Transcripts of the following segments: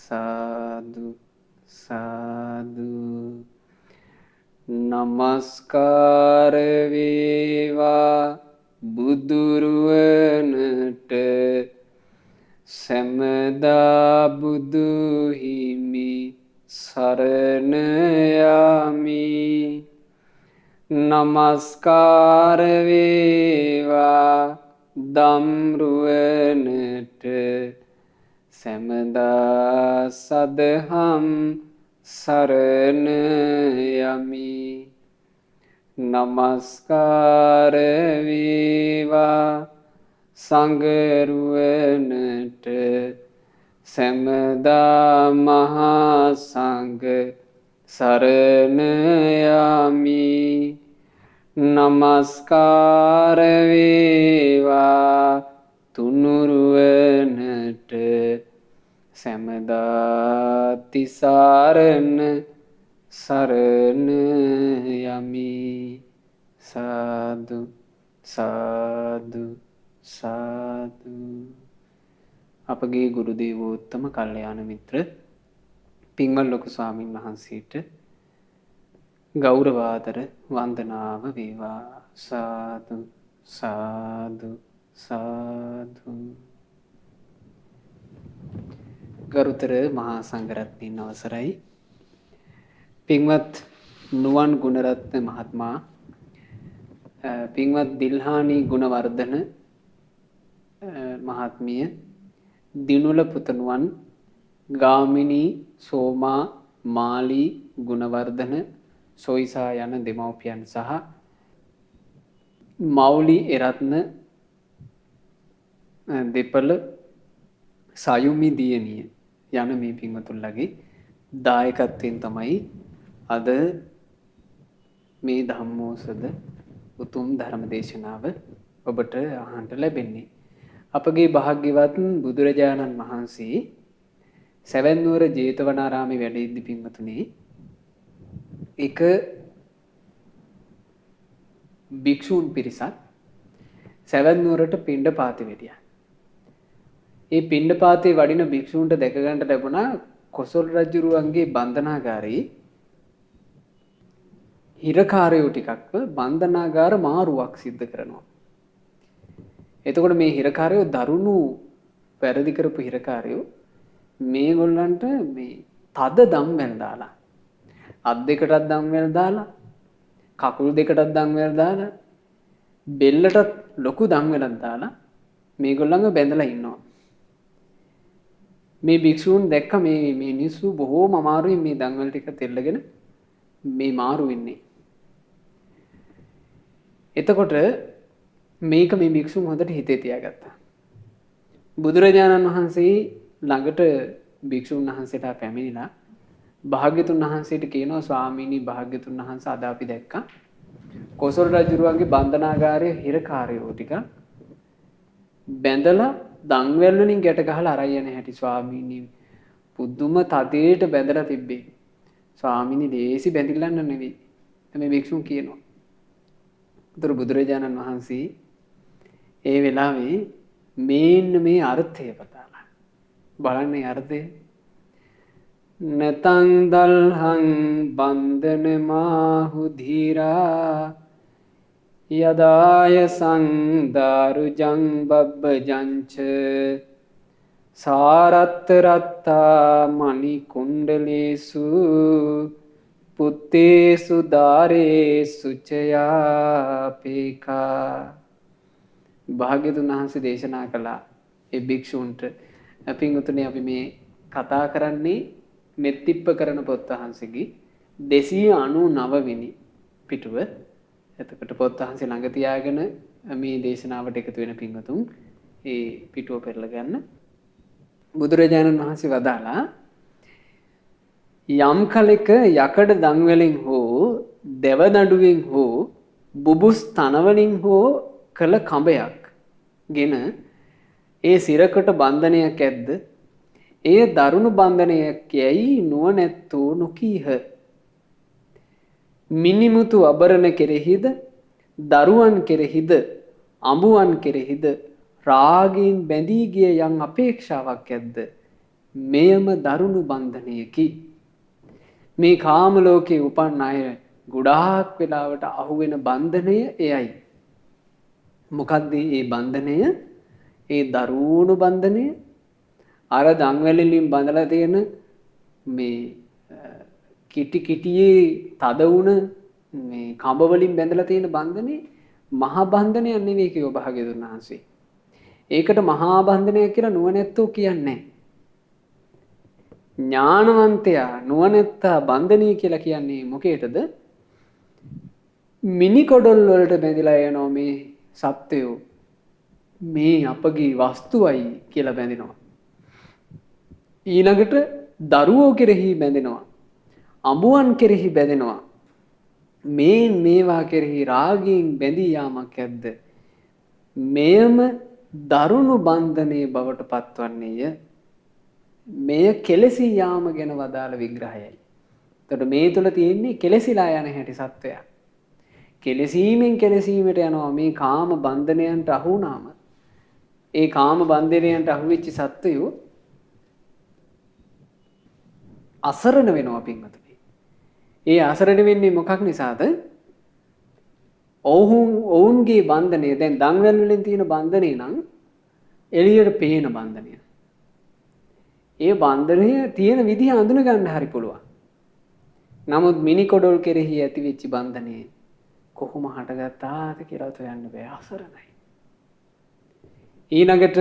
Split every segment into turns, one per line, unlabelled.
සාදු සාදු නමස්කාර වේවා බුදුරුවනට සැමදා බුදු හිමි සරණ යමි. නමස්කාර වේවා දම්රුවනට සැමදා සදහම් සරණ යමි. නමස්කාර වේවා සංඝරුවනට සැමදා මහා සංඝ සරණ යමි. නමස්කාර වේවා තුනුරුවනට සැමදා තිසරණ සරණ යමි. සාදු සාදු සාදු. අපගේ ගුරු දේවෝත්තම කල්යාණ මිත්‍ර පින්වත් ලොකු ස්වාමීන් වහන්සේට ගෞරවාදර වන්දනාව වේවා. සාදු සාදු සාදු. ගරුතර මහා සංඝරත්නයන් අවසරයි. පින්වත් නුවන් ගුණරත්න මහත්මයා, පින්වත් දිල්හානි ගුණවර්ධන මහත්මිය, දිනුල පුතණුවන් ගාමිණී සෝමා මාලි ගුණවර්ධන සොයිසා යන දෙමව්පියන් සහ මෞලි එරත්න දෙපළ සයුමි දියණිය යන මේ පින්වතුන්ලගේ දායකත්වයෙන් තමයි අද මේ ධම්මෝසද උතුම් ධර්ම දේශනාව ඔබට අහන්නට ලැබෙන්නේ. අපගේ භාග්‍යවත් බුදුරජාණන් වහන්සේ සැවැන්නුවර ජේතවනාරාමේ වැඩ ඉද්දි පින්වතුනි, එක භික්ෂූන් පිරිසක් සැවැන්නුවරට පිණ්ඩපාතේ වැඩියා. ඒ පිණ්ඩපාතේ වඩින භික්ෂූන්ට දැක ගන්නට ලැබුණා කොසල් රජුරුවන්ගේ බන්ධනාගාරේ හිරකාරයෝ ටිකක්ව බන්ධනාගාර මාරුවක් සිද්ධ කරනවා. එතකොට මේ හිරකාරයෝ දරුණු වැරදි කරපු හිරකාරයෝ මේගොල්ලන්ට මේ තද දම්වැල් දාලා, අත් දෙකටත් දම්වැල් දාලා, කකුල් දෙකටත් දම්වැල් දාලා, බෙල්ලටත් ලොකු දම්වැලක් දාලා මේගොල්ලන්ව බැඳලා ඉන්නවා. මේ භික්ෂූන් දැක්ක මේ මිනිස්සු බොහෝම අමාරුවෙන් මේ දම්වැල් ටික තෙල්ලගෙන මේ මාරු වෙන්නේ. එතකොට මේක මේ භික්ෂුන් හොඳට හිතේ තියාගත්තා. බුදුරජාණන් වහන්සේ ළඟට භික්ෂුන් වහන්සේලා පැමිණිලා භාග්‍යතුන් වහන්සේට කියනවා, ස්වාමීනි භාග්‍යතුන් වහන්සේ අද අපි දැක්කා කොසල් රජුරුවන්ගේ බන්ධනාගාරයේ හිරකාරයෝ ටික බැඳලා දන්වැල් වලින් ගැට ගහලා අරයි යන හැටි ස්වාමීනි පුදුම තදේට බැඳලා තිබ්බේ. ස්වාමීනි දේසි බැඳිල්ලන්න නෙවෙයි මේ භික්ෂුන් කියනවා. උතර බුදුරජාණන් වහන්සේ ඒ වෙලාවේ මේන්න මේ අර්ථය පතාලා බලන්නේ අර්ථය. නතං දල්හං බන්ධන මාහු ධීරා යදාය සංදාරුජං බබ්බජංච සාරත්ත රත්තා මණි කුණ්ඩලේසු පුත්තේසු දාරේසු චයාපේකා. භාග්‍යතුන් වහන්සේ දේශනා කළා ඒ භික්ෂූන්ට, පින්වතුනි අපි මේ කතා කරන්නේ මෙත්තිප්ප කරන පොත් වහන්සේගේ 299 වෙනි පිටුව. එතකොට පොත් වහන්සේ ළඟ තියාගෙන මේ දේශනාවට එකතු වෙන පින්වතුන් ඒ පිටුව පෙරලා ගන්න. බුදුරජාණන් වහන්සේ වදාලා, යම් කලෙක යකඩ දන්වැලෙන් හෝ දෙවනඩුවෙන් හෝ බුබුස් තනවලින් හෝ කළ කඹයක් ගෙන ඒ සිරකට බන්ධනයක් ඇද්ද, එය දරුණු බන්ධනයක් යැයි නුවණැත්තෝ නොකීහ. මිනිමුතු අබරණ කෙරෙහිද, දරුවන් කෙරෙහිද, අඹුවන් කෙරෙහිද රාගයෙන් බැඳී ගිය යම් අපේක්ෂාවක් ඇද්ද, මෙයම දරුණු බන්ධනයකි. මේ කාම ලෝකේ උපන් අය ගොඩාක් වෙලාවට අහුවෙන බන්ධනය එයයි. මොකද්ද මේ බන්ධනය? ඒ දරුණු බන්ධනය අර දන්වැලලින් බඳලා තියෙන මේ කිටි කිටියේ තද වුණ මේ කඹ වලින් බැඳලා තියෙන බන්ධනේ මහා බන්ධනයක් නෙවෙයි කියෝ භාග්‍යවතුන් වහන්සේ. ඒකට මහා බන්ධනයක් කියලා නුවණැත්තෝ කියන්නේ නැහැ. ඥානවන්තයා නුවණැත්තා බන්ධනී කියලා කියන්නේ මොකේටද? මිනි කොඩොල් වලට බැඳලා යනවා මේ සත්වයෝ. මේ අපගේ වස්තුවයි කියලා බැඳෙනවා. ඊළඟට දරුවෝ කෙරෙහි බැඳෙනවා. අඹුවන් කෙරෙහි බැඳෙනවා. මේවා කෙරෙහි රාගයෙන් බැඳී යාමක් ඇද්ද? මෙයම දරුණු බන්ධනයේ බවට පත්වන්නේය. මෙය කෙලසී යාම ගැන වදාළ විග්‍රහයයි. එතකොට මේ තුල තියෙන්නේ කෙලසිලා යන හැටි සත්වයා. කෙලසීමෙන් කෙලසීමට යනවා. මේ කාම බන්ධනයන්ට අහු වුණාම ඒ කාම බන්ධනයන්ට අහු වෙච්ච සත්වයෝ අසරණ වෙනවා පින්වතුනි. ඒ අසරණ වෙන්නේ මොකක් නිසාද? ඔවුන්ගේ බන්ධනය දැන් දන්වැල් වලින් තියෙන බන්ධනේ නම් එළියට පේන බන්ධනය. ඒ බන්ධනය තියෙන විදිහ අඳුන ගන්න හරි පුළුවන්. නමුත් මිනි කොඩොල් කෙරෙහි ඇති වෙච්ච බන්ධනේ කොහොම හටගත්තාද කියලා හොයන්න බෑ. අසරණයි. ඊළඟට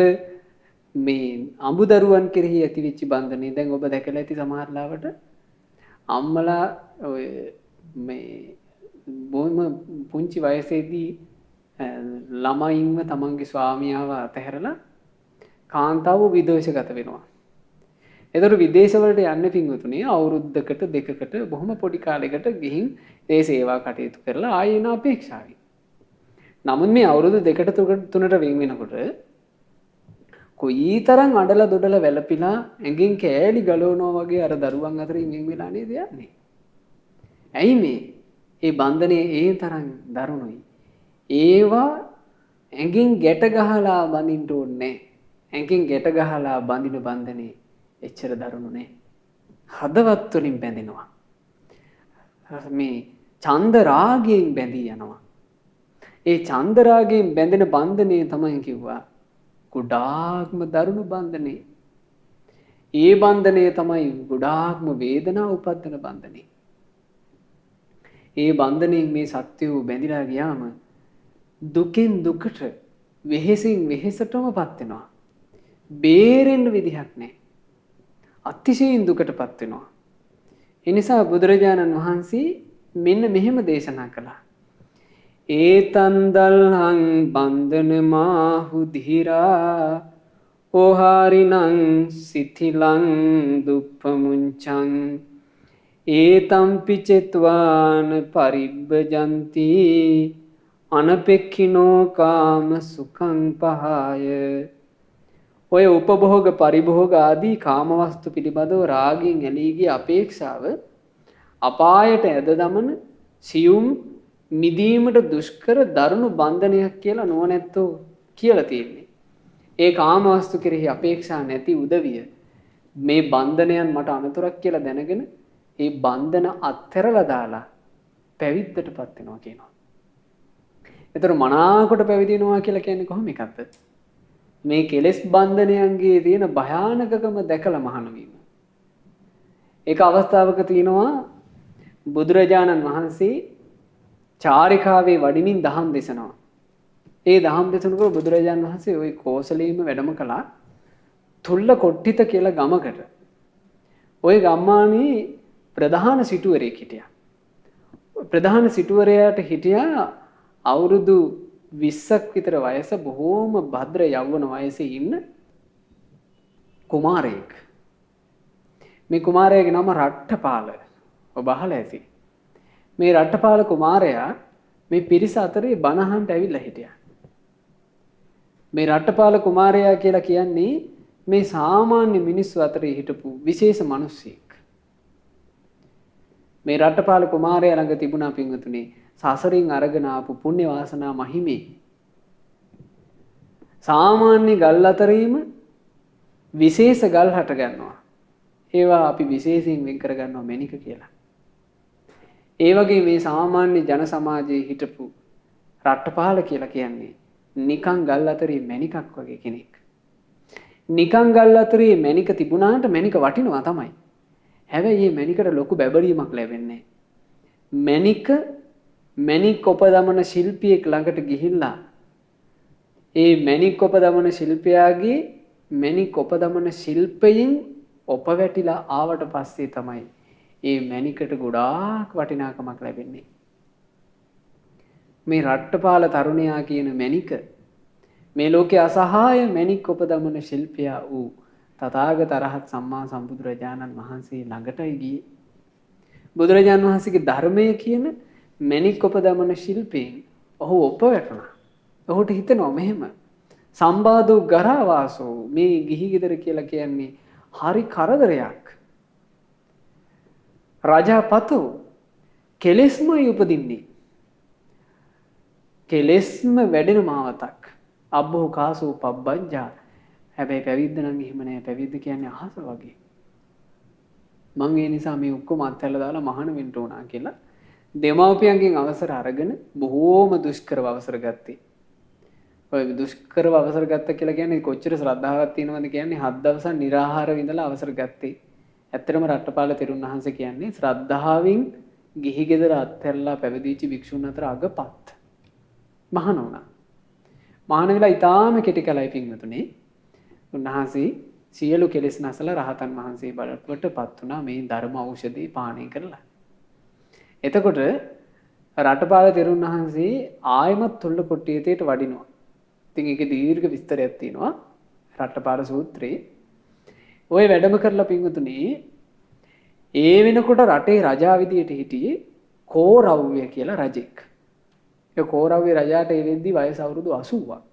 මේ අඹදරුවන් කෙරෙහි ඇති වෙච්ච බන්ධනේ දැන් ඔබ දැකලා ඇති සමහර ලාවට අම්මලා ඔය මේ බොහොම පුංචි වයසේදී ළමයින්ව තමන්ගේ ස්වාමියාව අතහැරලා කාන්තාව විදේශගත වෙනවා. ඒතර විදේශවලට යන්න පින්වතුනි අවුරුද්දකට දෙකකට බොහොම පොඩි කාලයකට ගිහින් ඒ සේවා කටයුතු කරලා ආයෙ එන අපේක්ෂාවයි. නමුත් මේ අවුරුදු දෙකට තුනට වෙන් වෙනකොට කොයිතරම් අඬලා දොඩලා වැළපිලා ඇඟෙන් කෑලි ගලවනවා වගේ අර දරුවන් අතරින් වෙන් වෙලා නේද යන්නේ. ඇයි මේ? ඒ බන්ධනේ ඒ තරම් දරුණුයි. ඒවා ඇඟෙන් ගැට ගහලා බඳින්න ඕනේ. ඇඟෙන් ගැට ගහලා බඳින බන්ධනේ එච්චර දරුණු නෑ. හදවත් වලින් බැඳෙනවා. මේ ඡන්ද රාගයෙන් බැඳී යනවා. ඒ ඡන්ද රාගයෙන් බැඳෙන බන්ධනේ තමයි කිව්වා ගොඩාක්ම දරුණු බන්ධනේ. ඒ බන්ධනේ තමයි ගොඩාක්ම වේදනාව උපදින බන්ධනේ. ඒ බන්ධනෙන් මේ සත්‍යෝ බැඳිලා ගියාම දුකින් දුකට වෙහෙසින් වෙහෙසටමපත් වෙනවා. බේරෙන්න විදිහක් නැහැ. අතිශයින් දුකටපත් වෙනවා. ඒ නිසා බුදුරජාණන් වහන්සේ මෙන්න මෙහෙම දේශනා කළා. ඒතන් දල්හං බන්ධන මාහු ධීරා ඕහාරිනං සිතිලං දුප්පමුංචං ඒතම් පිචෙත්වාන පරිබ්බජන්ති අනපෙක්ඛිනෝ කාම සුඛං පහය. ඔය උපභෝග පරිභෝග ආදී කාමවස්තු පිළිබඳව රාගයෙන් ඇලී ගිය අපේක්ෂාව අපායට ඇද දමන සියුම් මිදීමට දුෂ්කර දරුණු බන්ධනයක් කියලා නුවණැත්තෝ කියලා තියෙන්නේ. ඒ කාමවස්තු කෙරෙහි අපේක්ෂා නැති උදවිය මේ බන්ධනයන් මට අනතුරක් කියලා දැනගෙන ඒ බන්ධන අත්හැරලා දාලා පැවිද්දටපත් වෙනවා කියනවා. ඒතර මනාකොට පැවිදිනවා කියලා කියන්නේ කොහොම එකක්ද? මේ කෙලෙස් බන්ධනයන්ගේ තියෙන භයානකකම දැකලා මහාන වීම. ඒක අවස්ථාවක තියෙනවා බුදුරජාණන් වහන්සේ චාරිකාවේ වඩිමින් දහම් දේශනවා. ඒ දහම් දේශනකොට බුදුරජාණන් වහන්සේ ওই කෝසලීම වැඩම කළා තුල්ල කොට්ටිත කියලා ගමකට. ওই ගම්මානයේ ප්‍රධාන සිටුවරයෙක් හිටියා. ප්‍රධාන සිටුවරයාට හිටියා අවුරුදු 20ක් විතර වයස බොහෝම භද්‍ර යෞවන වයසේ ඉන්න කුමාරයෙක්. මේ කුමාරයාගේ නම රට්ඨපාල. ඔබ අහලා ඇති. මේ රට්ඨපාල කුමාරයා මේ පිරිස අතරේ බණ අහන්න ඇවිල්ලා හිටියා. මේ රට්ඨපාල කුමාරයා කියලා කියන්නේ මේ සාමාන්‍ය මිනිස්සු අතරේ හිටපු විශේෂ මිනිසෙක්. මේ රට්ඨපාල කුමාරයා ළඟ තිබුණා පින්වතුනි සසරින් අරගෙන ආපු පුණ්‍ය වාසනා මහිමේ. සාමාන්‍ය ගල් අතරීම විශේෂ ගල් හට ගන්නවා. ඒවා අපි විශේෂයෙන් වෙන් කරගන්නවා මැණික කියලා. ඒ වගේ මේ සාමාන්‍ය ජන සමාජයේ හිටපු රට්ටපාල කියලා කියන්නේ නිකන් ගල් අතරේ මැණිකක් වගේ කෙනෙක්. නිකන් ගල් අතරේ මැණික තිබුණාට මැණික වටිනවා තමයි. හැබැයි මේ මැණිකට ලොකු බැබලීමක් ලැබෙන්නේ නැහැ. මැණික් ඔප දමන ශිල්පියෙක් ළඟට ගිහිල්ලා ඒ මැණික් ඔප දමන ශිල්පියාගේ මැණික් ඔප දමන ශිල්පයෙන් ඔප වැටිලා ආවට පස්සේ තමයි ඒ මැණිකට ගොඩාක් වටිනාකමක් ලැබෙන්නේ. මේ රට්ටපාල තරුණයා කියන මැණික මේ ලෝකයේ අසහාය මැණික් ඔප දමන ශිල්පියා වූ තථාගත අරහත් සම්මා සම්බුදුරජාණන් වහන්සේ ළඟටයි ගියේ. බුදුරජාණන් වහන්සේගේ ධර්මය කියන මැණික් ඔප දමන ශිල්පයෙන් ඔහු ඔප වැටුණා. ඔහුට හිතෙනවා මෙහෙම සම්බාධු ගරාවාසෝ මේ ගිහි ගෙදර කියලා කියන්නේ හරි කරදරයක්. රජාපතෝ කෙලෙස්මයි උපදින්නේ. කෙලෙස්ම වැඩෙන මාවතක්. අබ්බෝ කාසෝ පබ්බජ්ජා. හැබැයි පැවිද්ද නම් එහෙම නෑ. පැවිද්ද කියන්නේ අහස වගේ. මම ඒ නිසා මේ ඔක්කොම අත්හැරලා දාලා මහාන වෙන්න ඕනා කියලා දෙමව්පියන්ගෙන් අවසර අරගෙන බොහෝම දුෂ්කරව අවසර ගත්තේ. ඔය දුෂ්කරව අවසර ගත්ත කියලා කියන්නේ කොච්චර ශ්‍රද්ධාවක් තියෙනවද කියන්නේ 7 දවසක් निराහාරව ඉඳලා අවසර ගත්තේ. ඇත්තටම රට්ටපාල තෙරුන් වහන්සේ කියන්නේ ශ්‍රද්ධාවෙන් ගිහි ගෙදර අත්හැරලා පැවිදිච්ච භික්ෂුන් අතර අගපත්. මහාන වුණා. මහාන වෙලා ඊටාම කෙටි කලයි පින්වතුනි. උන්වහන්සේ සියලු කෙලෙස් නැසලා රහතන් වහන්සේ බවටපත් වුණා මේ ධර්ම ඖෂධي පානය කරලා. එතකොට රටපාල තෙරුන් වහන්සේ ආයමත් තුල්ල කොට්ටියේට වඩිනවා. ඉතින් ඒකේ දීර්ඝ විස්තරයක් තියෙනවා රට්ටපාල සූත්‍රයේ. ওই වැඩම කරලා පින්වතුනි ඒ වෙනකොට රටේ රජා විදියට හිටියේ කෝරව්‍ය කියලා රජෙක්. ඒ කෝරව්‍ය රජාට ඒ වෙද්දි වයස අවුරුදු 80ක්.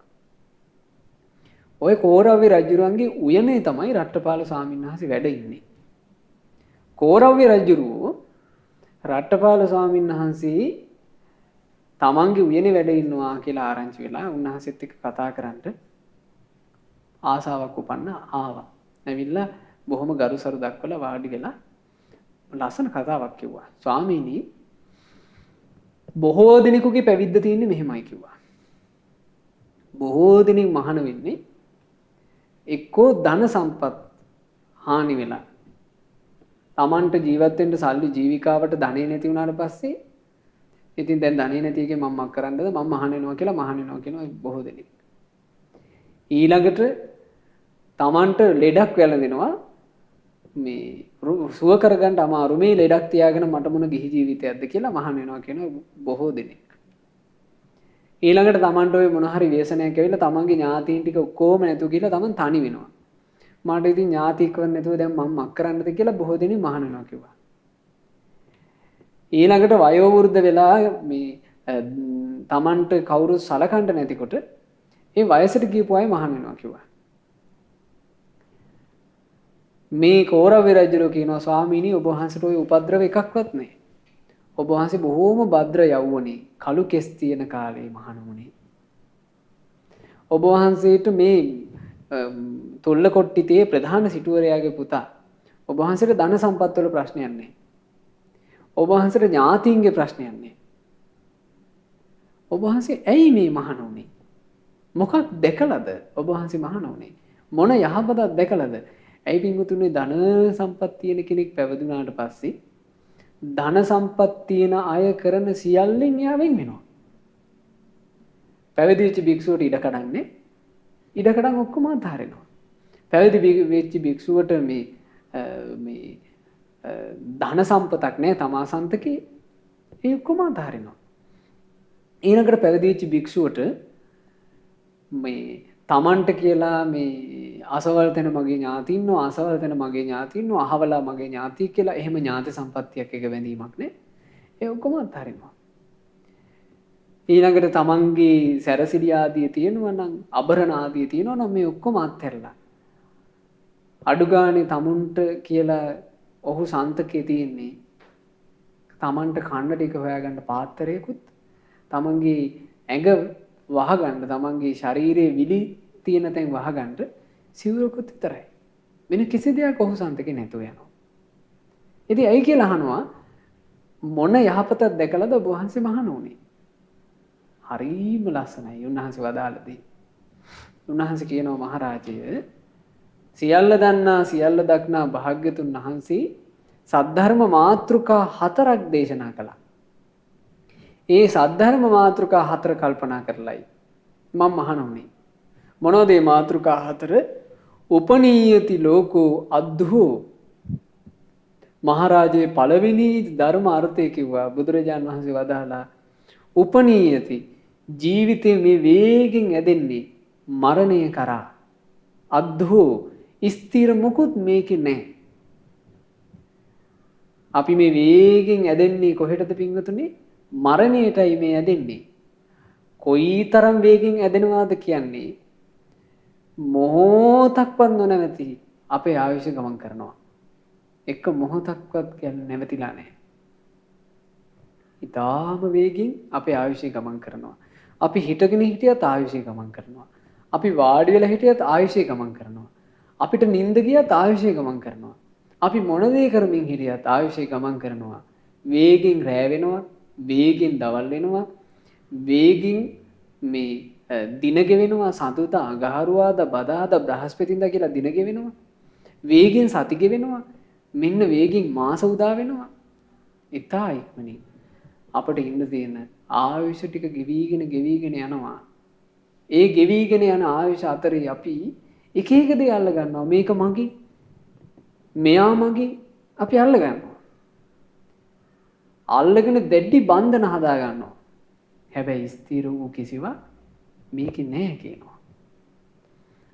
ওই කෝරව්‍ය රජුරුවන්ගේ උයනේ තමයි රට්ටපාල ස්වාමීන් වහන්සේ වැඩ ඉන්නේ. කෝරව්‍ය රජුරුව රට්ටපාල ස්වාමීන් වහන්සේ තමන්ගේ උයනේ වැඩ ඉන්නවා කියලා ආරංචි වෙලා උන්වහන්සේත් එක්ක කතා කරන්න ආසාවක් උපන්න ආවා. ඇවිල්ලා බොහොම ගරුසරු දක්වලා වාඩි වෙලා ලස්සන කතාවක් කිව්වා. ස්වාමීනි බොහෝ දිනෙකගේ පැවිද්ද තියෙන්නේ මෙහෙමයි කිව්වා. බොහෝ දිනෙක මහාන වෙන්නේ එක්කෝ ධන සම්පත් හානි වෙලා තමන්ට ජීවත් වෙන්න සල්ලි ජීවිකාවට ධනෙ නැති වුණාට පස්සේ ඉතින් දැන් ධනෙ නැති එකේ මම මක් කරන්නද මම මහාන වෙනවා කියලා මහාන වෙනවා කියනවා බොහෝ දෙනෙක්. ඊළඟට තමන්ට ලෙඩක් වැළඳෙනවා මේ සුව කරගන්න අමාරු මේ ලෙඩක් තියාගෙන මට මොන ගිහි ජීවිතයක්ද කියලා මහාන වෙනවා කියනවා බොහෝ දෙනෙක්. ඊළඟට තමන්ට ඔය මොන හරි ව්‍යසනයක් ඇවිල්ලා තමන්ගේ ඥාතීන් ටික ඔක්කොම නැතු කියලා තමන් තනි වෙනවා. මට ඉතින් ඥාතිකව නැතුව දැන් මම මක් කරන්නද කියලා බොහෝ දෙනෙක් මහාන වෙනවා කිව්වා. ඊළඟට වයෝ වෘද්ධ වෙලා මේ තමන්ට කවුරු සලකන්න නැතිකොට ඒ වයසට ගියපු අය මහාන වෙනවා කිව්වා. මේ කෝරව්‍ය රජුරෝ කියනවා ස්වාමීනි ඔබ වහන්සේට ওই උපද්‍රව එකක්වත් නැහැ. ඔබ වහන්සේ බොහෝම භද්‍ර යවුවනේ කළු කෙස් තියෙන කාලේ මහණුනේ. ඔබ වහන්සේට මේ තොල්ල කොට්ටිතේ ප්‍රධාන සිටුවරයාගේ පුතා. ඔබ වහන්සේට ධන සම්පත් වල ප්‍රශ්නයක් නැහැ. ඔබ වහන්සේට ඥාතීන්ගේ ප්‍රශ්නයක් නැහැ. ඔබ වහන්සේ ඇයි මේ මහණුනේ? මොකක් දැකලාද ඔබ වහන්සේ මහණුනේ? මොන යහපතක් දැකලාද? ඇයි පින්වතුනි ධන සම්පත් තියෙන කෙනෙක් පැවිදුණාට පස්සේ ධන සම්පත් තියෙන අය කරන සියල්ලෙන් එයා වෙන් වෙනවා. පැවිදි වෙච්ච භික්ෂුවට ඉඩ කඩන්නේ ඉඩකඩම් ඔක්කොම අතහරිනවා. පැවිදි වෙච්ච භික්ෂුවට මේ ධන සම්පතක් නැහැ තමා සන්තකේ ඒ ඔක්කොම අතහරිනවා. ඊළඟට පැවිදි වෙච්ච භික්ෂුවට මේ තමන්ට කියලා මේ අසවල් තැන මගේ ඥාතියින් ඉන්නවා අසවල් තැන මගේ ඥාතියින් ඉන්නවා අහවලා මගේ ඥාති කියලා එහෙම ඥාති සම්පත්තියක් එක බැඳීමක් නේ. ඒ ඔක්කොම අතහරිනවා. ඊළඟට තමන්ගේ සැරසිලි ආදිය තියෙනවා නම් අබරණ ආදිය තියෙනවා නම් මේ ඔක්කොම අත්හැරලා අඩු ගානේ තමුන්ට කියලා ඔහු සන්තකේ තියෙන්නේ තමන්ට කන්න ටික හොයාගන්න පාත්‍රයකුත් තමන්ගේ ඇඟ වහගන්න තමන්ගේ ශරීරයේ විලි තියෙන තැන් වහගන්න සිවුරකුත් විතරයි. වෙන කිසි දෙයක් ඔහු සන්තකේ නැතුව යනවා. ඉතින් ඇයි කියලා අහනවා මොන යහපතක් දැකලාද ඔබ වහන්සේ මහාන වුනේ? හරිම ලස්සනයි උන්වහන්සේ වදාළදී. උන්වහන්සේ කියනවා මහරජය සියල්ල දන්නා සියල්ල දක්නා භාග්‍යතුන් වහන්සේ සද්ධර්ම මාතෘකා 4ක් දේශනා කළා. ඒ සද්ධර්ම මාතෘකා 4 කල්පනා කරලයි මම මහාන වුනේ. මොනවද මේ මාතෘකා 4? උපනීයති ලෝකෝ අද්දුහෝ. මහරජයේ පළවෙනි ධර්ම අර්ථය කිව්වා බුදුරජාන් වහන්සේ වදාලා උපනීයති ජීවිතේ මේ වේගෙන් ඇදෙන්නේ මරණය කරා. අද්දුහෝ ස්ථිර මොකුත් මේකේ නැහැ. අපි මේ වේගෙන් ඇදෙන්නේ කොහෙටද පින්වතුනි? මරණයටයි මේ ඇදෙන්නේ. කොයිතරම් වේගෙන් ඇදෙනවාද කියන්නේ මොහොතක්වත් නොනැවති අපේ ආයුෂ ගමන් කරනවා. එක මොහොතක්වත් කියන්නේ නැවතිලා නැහැ. ඊටාම වේගෙන් අපේ ආයුෂය ගමන් කරනවා. අපි හිටගෙන හිටියත් ආයුෂය ගමන් කරනවා. අපි වාඩි වෙලා හිටියත් ආයුෂය ගමන් කරනවා. අපිට නිින්ද ගියත් ආයුෂය ගමන් කරනවා. අපි මොන දේ කරමින් හිටියත් ආයුෂය ගමන් කරනවා. වේගෙන් රැ වෙනවා, වේගෙන් දවල් වෙනවා, වේගෙන් මේ දින ගෙවෙනවා, සතුටා අඟහරුවාදා බදාදා බ්‍රහස්පතින්දා කියලා දින ගෙවෙනවා. වේගෙන් සති ගෙවෙනවා. මෙන්න වේගෙන් මාස උදා වෙනවා. ඉතා ඉක්මනින් අපට ඉන්න තියෙන ආයුෂ ටික ගෙවිගෙන යනවා. ඒ ගෙවිගෙන යන ආයුෂ අතරේ අපි එක එක දේ අල්ල ගන්නවා. මේක මගේ, මෙයා මගේ අපි අල්ල ගන්නවා. අල්ලගෙන දෙඩි බන්ධන හදා ගන්නවා. හැබැයි ස්ථිර වූ කිසිවක් මේකේ නැහැ කියනවා.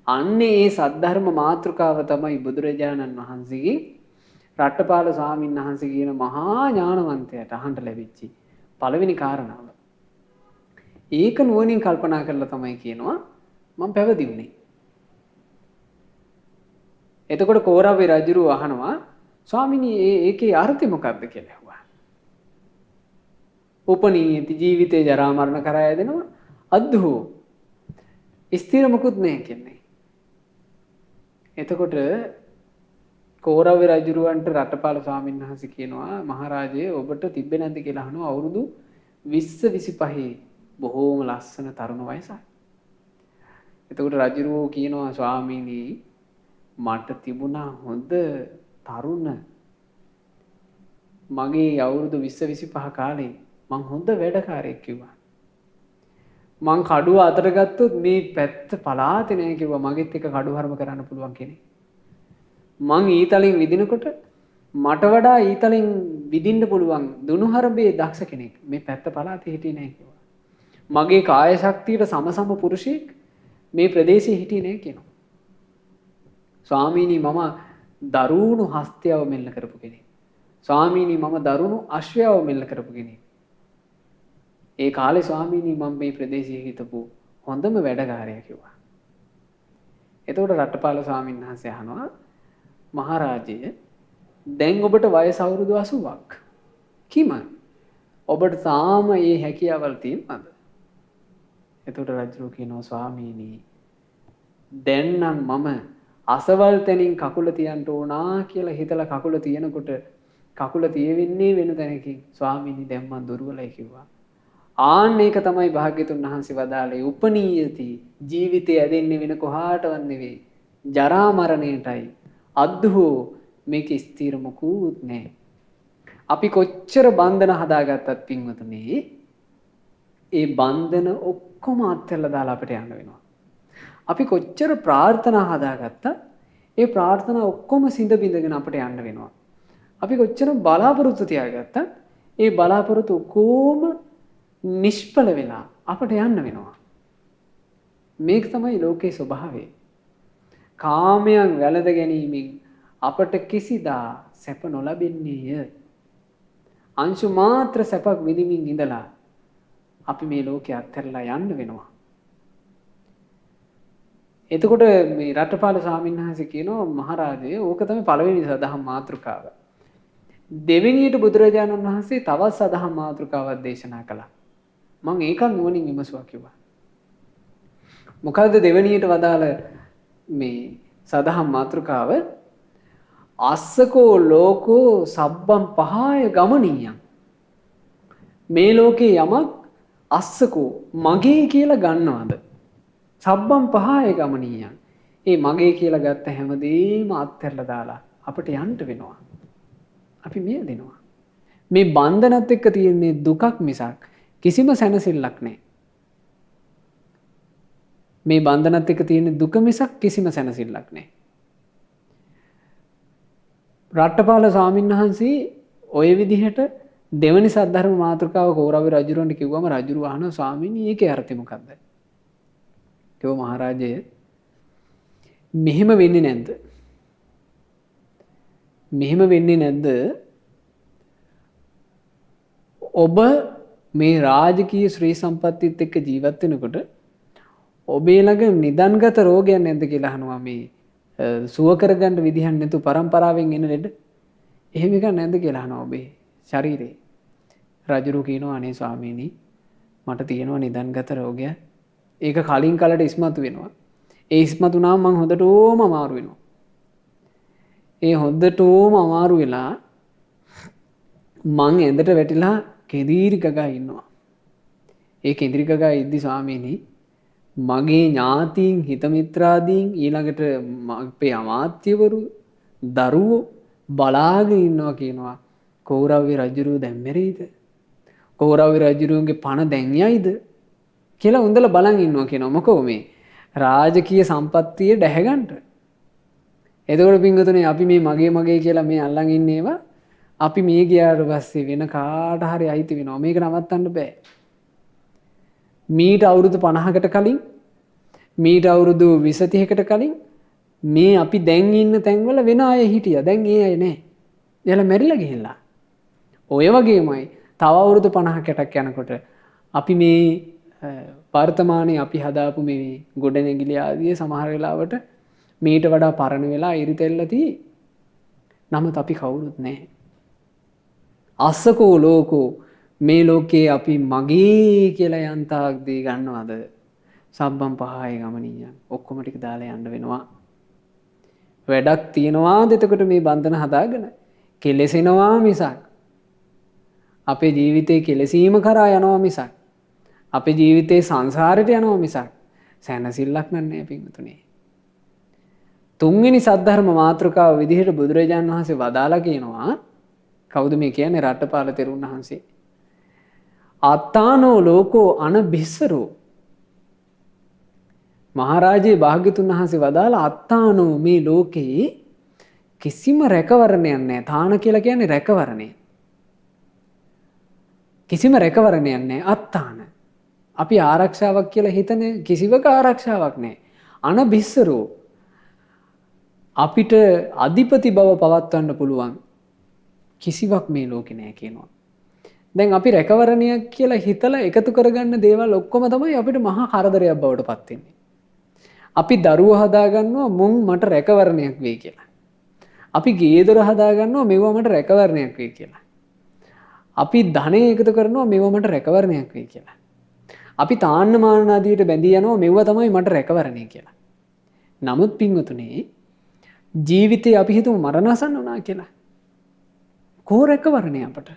අන්නේ ඒ සද්ධර්ම මාතෘකාව තමයි බුදුරජාණන් වහන්සේගේ රට්ටපාල ස්වාමීන් වහන්සේ කියන මහා ඥානවන්තයාට අහන්න ලැබිච්චි පළවෙනි කාරණාව. ඒක නුවණින් කල්පනා කරලා තමයි කියනවා මම පැවිදි වුණේ. එතකොට කෝරව්වේ රජුරු අහනවා ස්වාමිනී ඒකේ අර්ථය මොකක්ද කියලා ඇහුවා. උපනීයති ජීවිතේ ජරා මරණ කරා යදෙනවා අද්දුහෝ ස්ථිර මොකුත් නැහැ කියන්නේ. එතකොට කෝරව්වේ රජුරවන්ට රටපාල ස්වාමීන් වහන්සේ කියනවා මහරජේ ඔබට තිබ්බේ නැද්ද කියලා අහනවා. අවුරුදු 20 25 බොහෝම ලස්සන තරුණ වයසක්. එතකොට රජුරෝ කියනවා ස්වාමීනි මට තිබුණා හොඳ තරුණ මගේ අවුරුදු 20 25 කාලේ මං හොඳ වැඩකාරයෙක් කිව්වා. මං කඩුව අතට ගත්තොත් මේ පැත්ත පලාතේ නෑ කිව්වා. මගෙත් එක කඩුව හරම කරන්න පුළුවන් කෙනෙක්. මං ඊතලින් විදිනකොට මට වඩා ඊතලින් විදින්න පුළුවන් දුනු හරබේ දක්ෂ කෙනෙක් මේ පැත්ත පලාතේ හිටියේ නෑ කිව්වා. මගේ කාය ශක්තියට සමසම පුරුෂයෙක් මේ ප්‍රදේශයේ හිටියේ නෑ කියනවා. ස්වාමීනි මම දරුණු හස්තයව මෙල්ල කරපු කෙනෙක්. ස්වාමීනි මම දරුණු අශ්වයව මෙල්ල කරපු කෙනෙක්. ඒ කාලේ ස්වාමීනි මම මේ ප්‍රදේශයේ හිටපු හොඳම වැඩකාරයා කිව්වා. එතකොට රට්ටපාල ස්වාමීන් වහන්සේ අහනවා මහරජය දැන් ඔබට වයස අවුරුදු 80ක්. කිම ඔබට තාම මේ හැකියාවල් තියෙනවද? එතකොට රජු කියනවා ස්වාමීනි දැන් නම් මම අසවල් තැනින් කකුල තියන්න ඕනා කියලා හිතලා කකුල තියනකොට කකුල තියෙන්නේ වෙන තැනකින්. ස්වාමීනි දැන් මම දුර්වලයි කිව්වා. ආන්න ඒක තමයි භාග්‍යතුන් වහන්සේ වදාළේ උපනීයති ජීවිතය ඇදෙන්නේ වෙන කොහාටවත් නෙවෙයි ජරා මරණයටයි. අද්දුහෝ මේක ස්ථිර මොකුත් නැහැ. අපි කොච්චර බන්ධන හදාගත්තත් පින්වතුනි ඒ බන්ධන ඔක්කොම අත්හැරලා දාලා අපිට යන්න වෙනවා. අපි කොච්චර ප්‍රාර්ථනා හදාගත්තත් ඒ ප්‍රාර්ථනා ඔක්කොම සිඳ බිඳගෙන අපිට යන්න වෙනවා. අපි කොච්චර බලාපොරොත්තු තියාගත්තත් ඒ බලාපොරොත්තු ඔක්කොම නිෂ්ඵල වෙලා අපට යන්න වෙනවා. මේක තමයි ලෝකේ ස්වභාවය. කාමයන් වැළඳ ගැනීමෙන් අපට කිසිදා සැප නොලැබෙන්නේය. අංශු මාත්‍ර සැපක් විඳින්මින් ඉඳලා අපි මේ ලෝකේ අත්හැරලා යන්න වෙනවා. එතකොට මේ රටපාල ස්වාමීන් වහන්සේ කියනවා මහරජේ ඕක තමයි පළවෙනි සදහම් මාතෘකාව. දෙවෙනියට බුදුරජාණන් වහන්සේ තවත් සදහම් මාතෘකාවක් දේශනා කළා. මම ඒක නුවණින් විමසුවා කිව්වා. මොකද්ද දෙවෙනියට වදාළ මේ සදහම් මාතෘකාව? අස්සකෝ ලෝකෝ සබ්බම් පහය ගමනීයම්. මේ ලෝකේ යමක් අස්සකෝ මගේ කියලා ගන්නවද? සබ්බම් පහය ගමනීයම්. ඒ මගේ කියලා ගත්ත හැමදේම අත්හැරලා දාලා අපිට යන්න වෙනවා. අපි මිය දෙනවා. මේ බන්ධනත් එක්ක තියෙන්නේ දුකක් මිසක් කිසිම සැනසෙල්ලක් නැහැ. මේ බන්ධනත් එක්ක තියෙන්නේ දුක මිසක් කිසිම සැනසෙල්ලක් නැහැ. රට්ටපාල ස්වාමීන් වහන්සේ ওই විදිහට දෙවනි සද්ධර්ම මාතෘකාව කෞරව රජුරන්ට කිව්වම රජුරු අහනවා ස්වාමීනි ඒකේ අර්ථය මොකක්ද? කිව්ව මහරජය මෙහෙම වෙන්නේ නැද්ද? මෙහෙම වෙන්නේ නැද්ද? ඔබ මේ රාජකීය ශ්‍රී සම්පත්තියත් එක්ක ජීවත් වෙනකොට ඔබේ ළඟ නිදන්ගත රෝගයක් නැද්ද කියලා අහනවා. මේ සුව කරගන්න විදිහක් නැතු පරම්පරාවෙන් එන ලෙඩ එහෙම එකක් නැද්ද කියලා අහනවා ඔබේ ශරීරේ. රජුරු කියනවා අනේ ස්වාමීනි මට තියෙනවා නිදන්ගත රෝගයක්. ඒක කලින් කලට ඉස්මතු වෙනවා. ඒ ඉස්මතු වුණාම මං හොඳටම අමාරු වෙනවා. ඒ හොඳටම අමාරු වෙලා මං ඇඳට වැටිලා කෙඳිරි ගගා ඉන්නවා. ඒ කෙඳිරි ගගා ඉද්දි ස්වාමීනි මගේ ඥාතීන් හිතමිත්‍රාදීන් ඊළඟට අපේ අමාත්‍යවරු දරුවෝ බලාගෙන ඉන්නවා කියනවා කෞරව්‍ය රජුරුව දැන් මෙරෙයිද? කෞරව්‍ය රජුරුවන්ගේ පණ දැන් යයිද කියලා උන්දලා බලන් ඉන්නවා කියනවා. මොකෝ මේ රාජකීය සම්පත්තිය දැහැගන්න. එතකොට පින්වතුනි අපි මේ මගේ කියලා මේ අල්ලන් ඉන්නේවා අපි මේ ගියාට පස්සේ වෙන කාට හරි අයිති වෙනවා. මේක නවත්තන්න බෑ. මීට අවුරුදු 50කට කලින් මීට අවුරුදු 20-30කට කලින් මේ අපි දැන් ඉන්න තැන්වල වෙන අය හිටියා. දැන් ඒ අය නෑ. එයාලා මැරිලා ගිහිල්ලා. ඔය වගේමයි තව අවුරුදු 50කටක් යනකොට අපි මේ වර්තමානයේ අපි හදාපු මේ ගොඩනැගිලි ආදී සමහර වෙලාවට මීට වඩා පරණ වෙලා ඉරිතෙල්ලති. නමුත් අපි කවුරුත් නැහැ. අස්සකෝ ලෝකෝ මේ ලෝකේ අපි මගේ කියලා යන්තාක් දී ගන්නවද? සබ්බම් පහය ගමනියන් ඔක්කොම ටික දාලා යන්න වෙනවා. වැඩක් තියනවාද එතකොට මේ බන්ධන හදාගෙන? කෙලෙසෙනවා මිසක් අපේ ජීවිතේ කෙලසීම කරා යනවා මිසක් අපේ ජීවිතේ සංසාරයට යනවා මිසක් සැනසෙල්ලක් නැහැ පින්තුනේ. තුන්වෙනි සද්ධර්ම මාතෘකාව විදිහට බුදුරජාණන් වහන්සේ වදාලා කියනවා. කවුද මේ කියන්නේ? රට්ටපාල තෙරුන් වහන්සේ. අත්තානෝ ලෝකෝ අනබිස්සරෝ. මහරජේ භාග්‍යතුන් වහන්සේ වදාලා අත්තානෝ මේ ලෝකේ කිසිම රැකවරණයක් නැහැ. තාන කියලා කියන්නේ රැකවරණය. කිසිම රැකවරණයක් නැහැ අත්තාන. අපි ආරක්ෂාවක් කියලා හිතන කිසිවක ආරක්ෂාවක් නැහැ. අනබිස්සරෝ අපිට අධිපති බව පවත්වන්න පුළුවන් කිසිවක් මේ ලෝකේ නැහැ කියනවා. දැන් අපි රැකවරණයක් කියලා හිතලා එකතු කරගන්න දේවල් ඔක්කොම තමයි අපිට මහා කරදරයක් බවට පත් වෙන්නේ. අපි දරුවෝ හදාගන්නවා මුන් මට රැකවරණයක් වෙයි කියලා. අපි ගේ දොර හදාගන්නවා මෙවුවා මට රැකවරණයක් වෙයි කියලා. අපි ධනෙ එකතු කරනවා මෙවුවා මට රැකවරණයක් වෙයි කියලා. අපි තාන්න මාන ආදියට බැඳී යනවා මෙවුවා තමයි මට රැකවරණය කියලා. නමුත් පින්වතුනේ ජීවිතේ අපි හිතමු මරණසන්න වුණා කියලා. කොහො රැකවරණය අපට?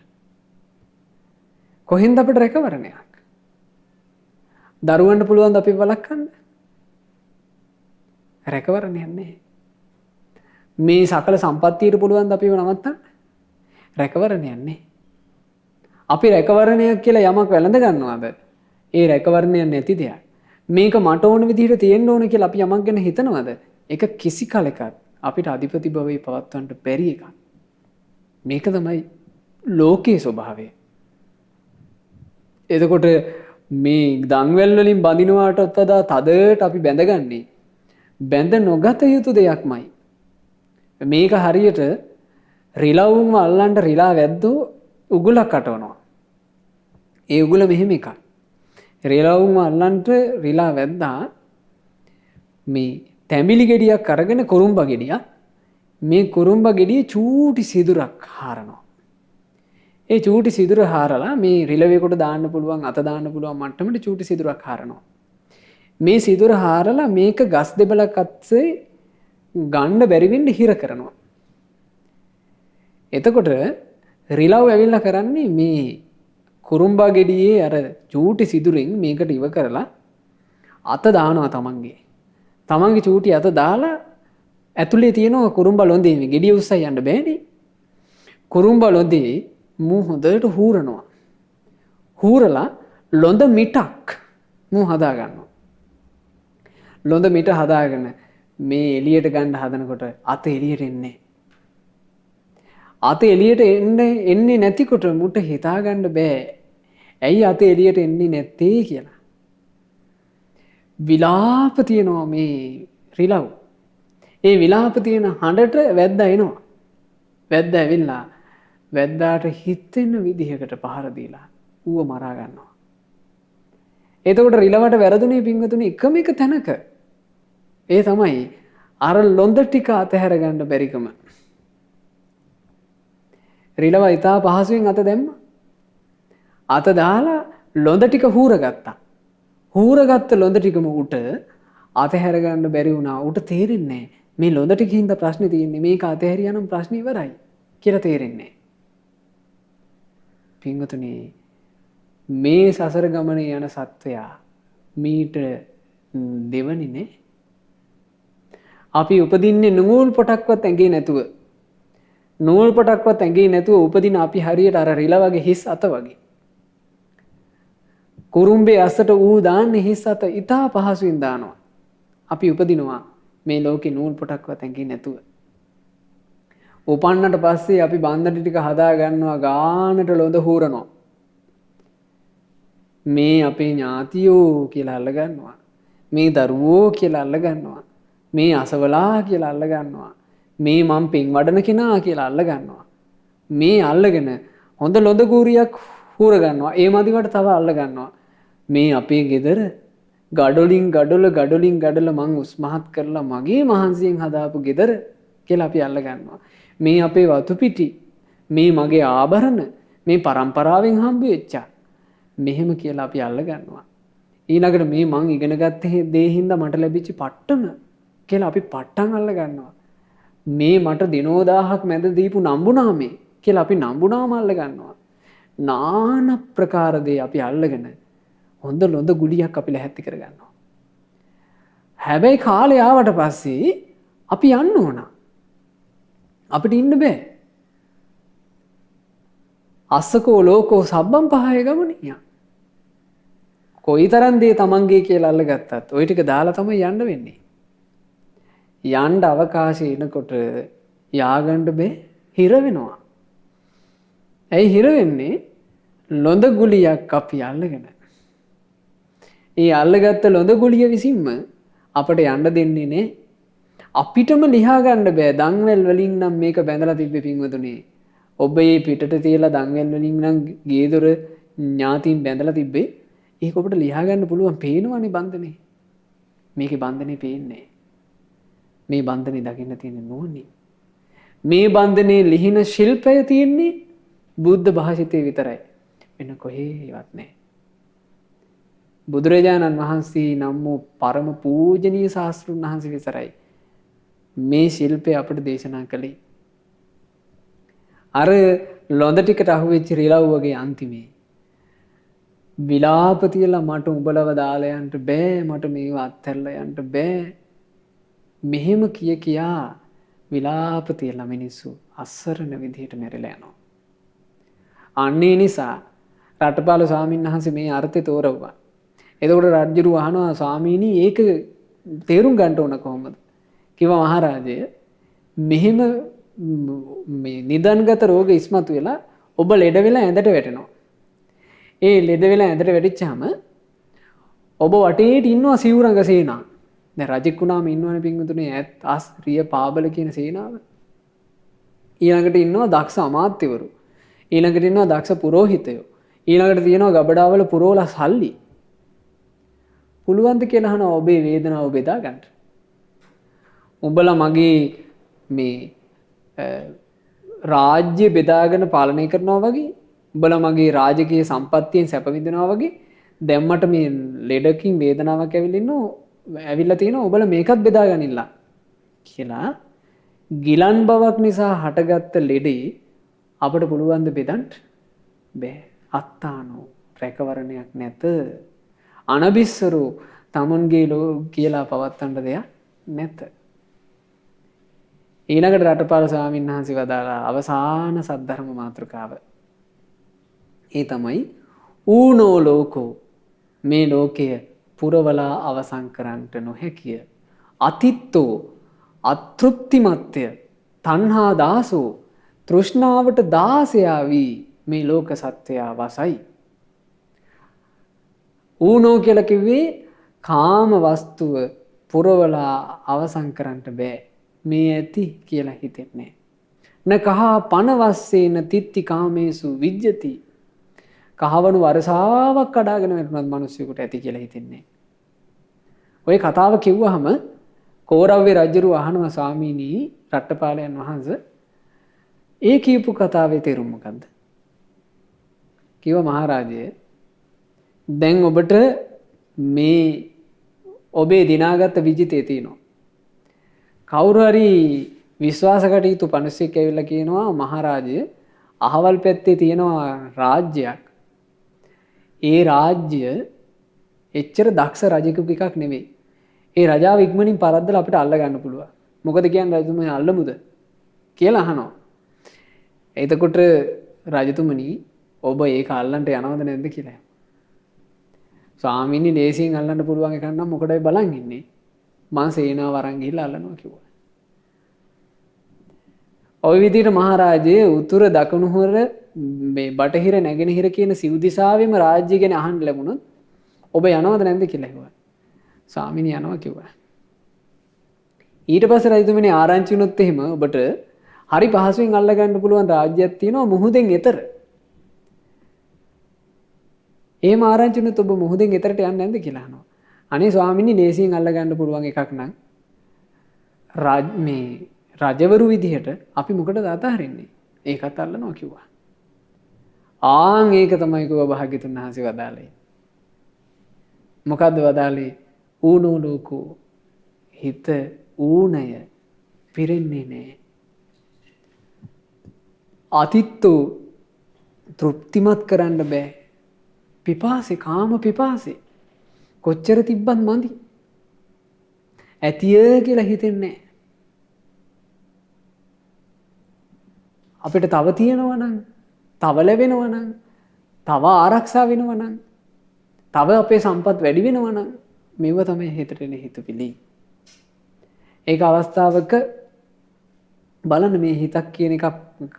කොහෙන්ද අපට රැකවරණයක්? දරුවන්ට පුළුවන් ද අපි වළක්වන්න? රැකවරණයක් නැහැ. මේ සකල සම්පත්තියට පුළුවන් ද අපිව නවත්තන්න? රැකවරණයක් නැහැ. අපි රැකවරණයක් කියලා යමක් වැළඳ ගන්නවද? ඒ රැකවරණයක් නැති දෙයක්. මේක මට ඕන විදිහට තියෙන්න ඕන කියලා අපි යමක් ගැන හිතනවද? ඒක කිසි කලෙකත් අපිට අධිපති භවයේ පවත්වන්න බැරි එකක්. මේක තමයි ලෝකයේ ස්වභාවය. එතකොට මේ දන්වැල් වලින් බඳිනවාටත් වඩා තදට අපි බැඳගන්නේ බැඳ නොගත යුතු දෙයක්මයි. මේක හරියට රිලවුන්ව අල්ලන්න රිලා වැද්දෝ උගුලක් අටවනවා. ඒ උගුල මෙහෙම එකක්. රිලවුන්ව අල්ලන්ට රිලා වැද්දා මේ තැඹිලි ගෙඩියක් අරගෙන කුරුම්බ ගෙඩියක් මේ කුරුම්බ ගෙඩිය චූටි සිදුරක් හරනවා. ඒ චූටි සිදුර හරලා මේ රිලවේකට දාන්න පුළුවන් අත දාන්න පුළුවන් මට්ටමට චූටි සිදුරක් හරනවා. මේ සිදුර හරලා මේක ගස් දෙබලක් අස්සේ ගන්න බැරි වෙන්න හිර කරනවා. එතකොට රිලව් ඇවිල්ලා කරන්නේ මේ කුරුම්බා ගෙඩියේ අර චූටි සිදුරින් මේකට ඉව කරලා අත දානවා තමන්ගේ චූටි අත දාලා ඇතුලේ තියෙනවා කුරුම්බා ලොඳේ මේ ගෙඩිය උස්සයි යන්න බෑනේ. කුරුම්බා ලොඳේ මූ හොඳට හූරනවා. හූරලා ලොඳ මිටක් මූ හදා ගන්නවා. ලොඳ මිට හදාගෙන මේ එළියට ගන්න හදනකොට අත එළියට එන්නේ. අත එළියට එන්නේ නැතිකොට මුට හිතා ගන්න බෑ. ඇයි අත එළියට එන්නේ නැත්තේ කියලා. විලාප තියෙනවා මේ රිලව්. ඒ විලාප තියෙන හඬට වැද්දා එනවා. වැද්දා ඇවිල්ලා වැද්දාට හිතෙන විදිහකට පහර දීලා ඌව මරා ගන්නවා. එතකොට රිලවට වැරදුනේ පින්වතුනි එකම එක තැනක. ඒ තමයි අර ලොඳ ටික අතහැර ගන්න බැරිකම. රිලව ඉතා පහසුවෙන් අත දැම්මා. අත දාලා ලොඳ ටික හූරගත්තා. හූරගත්ත ලොඳ ටිකම උට අතහැර ගන්න බැරි වුණා. උට තේරෙන්නේ මේ ලොඳ ටිකින් හින්දා ප්‍රශ්නේ තියෙන්නේ. මේක අතහැරියා නම් ප්‍රශ්නේ ඉවරයි කියලා තේරෙන්නේ. පින්වතුනි මේ සසර ගමනේ යන සත්වයා මීට දෙවනිනේ. අපි උපදින්නේ නූල් පොටක්වත් ඇඟේ නැතුව. නූල් පොටක්වත් ඇඟේ නැතුව උපදින අපි හරියට අර රිලවගේ හිස් අත වගේ. කුරුම්බේ අස්සට ඌ දාන්නේ හිස් අත ඉතා පහසුවෙන් දානවා. අපි උපදිනවා මේ ලෝකේ නූල් පොටක්වත් ඇඟේ නැතුව. උපන්නට පස්සේ අපි බන්ධන ටික හදා ගන්නවා ගානට ලොඳ හූරනවා. මේ අපේ ඥාතියෝ කියලා අල්ල ගන්නවා. මේ දරුවෝ කියලා අල්ල ගන්නවා. මේ අසවලා කියලා අල්ල ගන්නවා. මේ මං පින් වඩන කෙනා කියලා අල්ල ගන්නවා. මේ අල්ලගෙන හොඳ ලොඳ ගූරියක් හූර ගන්නවා. ඒ මදිවට තව අල්ල ගන්නවා. මේ අපේ ගෙදර ගඩොලින් ගඩොල මං උස්මහත් කරලා මගේ මහන්සියෙන් හදාපු ගෙදර කියලා අපි අල්ල ගන්නවා. මේ අපේ වතු පිටි, මේ මගේ ආභරණ, මේ පරම්පරාවෙන් හම්බ වෙච්චා. මෙහෙම කියලා අපි අල්ල ගන්නවා. ඊළඟට මේ මං ඉගෙන ගත්ත දේ හින්දා මට ලැබිච්ච පට්ටම කියලා අපි පට්ටම් අල්ල ගන්නවා. මේ මට දිනෝ 1000ක් මැද දීපු නම්බුනාමේ කියලා අපි නම්බුනාම අල්ල ගන්නවා. নানা ප්‍රකාර දේ අපි අල්ලගෙන හොඳ ලොඳ ගුලියක් අපි ලැහැත්ති කර ගන්නවා. හැබැයි කාලේ ආවට පස්සේ අපි යන්න ඕන. අපිට ඉන්න බෑ. අස්සකෝ ලෝකෝ සබ්බම් පහය ගමනිය. කොයිතරම් දේ තමන්ගේ කියලා අල්ලගත්තත් ওই ටික දාලා තමයි යන්න වෙන්නේ. යන්න අවකාශය එනකොට යාගන්න බෑ, හිර වෙනවා. ඇයි හිර වෙන්නේ? ලොඳ ගුලියක් අපි අල්ලගෙන. ඒ අල්ලගත්ත ලොඳ ගුලිය විසින්ම අපට යන්න දෙන්නේ නෑ. අපිටම ලියා ගන්න බෑ. දන්වැල් වලින් නම් මේක බැඳලා තිබ්බේ පින්වතුනි. ඔබ මේ පිටට තියලා දන්වැල් වලින් නම් ගේ දොර ඥාතින් බැඳලා තිබ්බේ. ඒක ඔබට ලියා ගන්න පුළුවන්. පේනවනේ බන්ධනේ. මේකේ බන්ධනේ පේන්නේ. මේ බන්ධනේ දකින්න තියෙන නුවණින්. මේ බන්ධනේ ලිහින ශිල්පය තියෙන්නේ බුද්ධ භාෂිතේ විතරයි. වෙන කොහේවත් නැහැ. බුදුරජාණන් වහන්සේ නම් වූ පරම පූජනීය ශාස්ත්‍රඥ වහන්සේ විතරයි මේ ශිල්පය අපට දේශනා කළේ. අර ලොඳ ටිකට අහුවෙච්ච රිලව් වගේ අන්තිමේ විලාප තියලා මට උඹලව දාලා යන්න බෑ, මට මේව අත්හැරලා යන්න බෑ. මෙහෙම කියා විලාප තියලා මිනිස්සු අසරණ විදිහට මැරිලා යනවා. අන්නේ නිසා රටපාල ස්වාමීන් වහන්සේ මේ අර්ථය තෝරවුවා. එතකොට රජුරු අහනවා ස්වාමීනි ඒක තේරුම් ගන්න ඕන කොහොමද? කිව්වා මහරජය මෙහෙම මේ නිදන්ගත රෝග ඉස්මතු වෙලා ඔබ ලෙඩ වෙලා ඇඳට වැටෙනවා. ඒ ලෙඩ වෙලා ඇඳට වැටිච්චාම ඔබ වටේට ඉන්නවා සිවුරඟ සේනා. දැන් රජෙක් වුණාම ඉන්නවනේ පින්වතුනේ ඈත් ආස් රිය පාබල කියන සේනාව. ඊළඟට ඉන්නවා දක්ෂ අමාත්‍යවරු. ඊළඟට ඉන්නවා දක්ෂ පුරෝහිතයෝ. ඊළඟට තියෙනවා ගබඩාවල පුරෝලා සල්ලි. පුළුවන්ද කියලා අහනවා ඔබේ වේදනාව බෙදා ගන්න. උඹලා මගේ මේ රාජ්‍ය බෙදාගෙන පාලනය කරනවා වගේ, උඹලා මගේ රාජකීය සම්පත්තියෙන් සැප විඳිනවා වගේ දැන් මට මේ ලෙඩකින් වේදනාවක් ඇවිල්ලා තියෙනවා ඔබලා මේකත් බෙදාගනින්නලා කියලා ගිලන් බවක් නිසා හටගත්ත ලෙඩේ අපට පුළුවන් ද බෙදන්න? බෑ. අත්තානෝ රැකවරණයක් නැත. අනබිස්සරු තමුන්ගේ කියලා පවත්තන්න දෙයක් නැත. ඊළඟට රටපාල ස්වාමීන් වහන්සේ වදාලා අවසාන සද්ධර්ම මාතෘකාව. ඒ තමයි ඌනෝ ලෝකෝ මේ ලෝකය පුරවලා අවසන් කරන්නට නොහැකිය. අතිත්තෝ අතෘප්තිමත්ය තණ්හා දාසෝ තෘෂ්ණාවට දාසයා වී මේ ලෝක සත්‍යය වසයි. ඌනෝ කියලා කිව්වේ කාම වස්තුව පුරවලා අවසන් කරන්නට බෑ. මේ ඇති කියලා හිතෙන්නේ. න කහා පනවස්සේන තිත්ති කාමේසු විජ්ජති. කහවණු වරසාවක් කඩාගෙන වැටුණත් මිනිස්සුෙකුට ඇති කියලා හිතෙන්නේ. ඔය කතාව කිව්වහම කෝරව්වේ රජුරු අහනවා ස්වාමීනි රට්ටපාලයන් වහන්සේ ඒ කියපු කතාවේ තේරුම මොකද්ද? කිව්වා මහරජය දැන් ඔබට මේ ඔබේ දිනාගත්ත විජිතේ තියෙනවා. කවුරු හරි විශ්වාස කටයුතු මිනිස්සෙක් ඇවිල්ලා කියනවා මහරජය අහවල් පැත්තේ තියෙනවා රාජ්‍යයක්. ඒ රාජ්‍ය එච්චර දක්ෂ රජෙකුගේ එකක් නෙවෙයි. ඒ රජාව ඉක්මනින් පරද්දලා අපිට අල්ල ගන්න පුළුවන්. මොකද කියන්නේ රජතුමනි අල්ලමුද කියලා අහනවා. එතකොට රජතුමනි ඔබ ඒක අල්ලන්න යනවද නැද්ද කියලා. ස්වාමීනි ලේසියෙන් අල්ලන්න පුළුවන් එකක් නම් මොකටද බලන් ඉන්නේ? මං සේනාව වරන් ගිහිල්ලා අල්ලනවා කිව්වා. ওই විදිහට මහරජයේ උතුර දකුණු හොර මේ බටහිර නැගෙනහිර කියන සිව් දිසාවෙම රාජ්‍ය ගැන අහන්න ලැබුණොත් ඔබ යනවද නැද්ද කියලා ඇහුවා. ස්වාමීනි යනවා කිව්වා. ඊට පස්සේ රජතුමනි ආරංචි වුණොත් එහෙම ඔබට හරි පහසුවෙන් අල්ල ගන්න පුළුවන් රාජ්‍යයක් තියෙනවා මුහුදෙන් එතර. එහෙම ආරංචි වුණොත් ඔබ මුහුදෙන් එතරට යන්නේ නැද්ද කියලා අහනවා. අනේ ස්වාමීනි ලේසියෙන් අල්ල ගන්න පුළුවන් එකක් නම් මේ රජවරු විදිහට අපි මොකටද අතහරින්නේ? ඒකත් අල්ලනවා කිව්වා. ආන් ඒක තමයි කිව්වා භාග්‍යතුන් වහන්සේ වදාළේ. මොකද්ද වදාළේ? ඌනෝ ලෝකෝ හිත ඌණය පිරෙන්නේ නැහැ. අතිත්තෝ තෘප්තිමත් කරන්න බෑ. පිපාසේ කාම පිපාසේ කොච්චර තිබ්බත් මදි. ඇතිය කියලා හිතෙන්නේ නැහැ. අපිට තව තියෙනවා නම් තව ලැබෙනවා නම් තව ආරක්ෂා වෙනවා නම් තව අපේ සම්පත් වැඩි වෙනවා නම් මේව තමයි හිතට එන හිතවිලි. ඒක අවස්ථාවක බලන්න මේ හිතක් කියන එක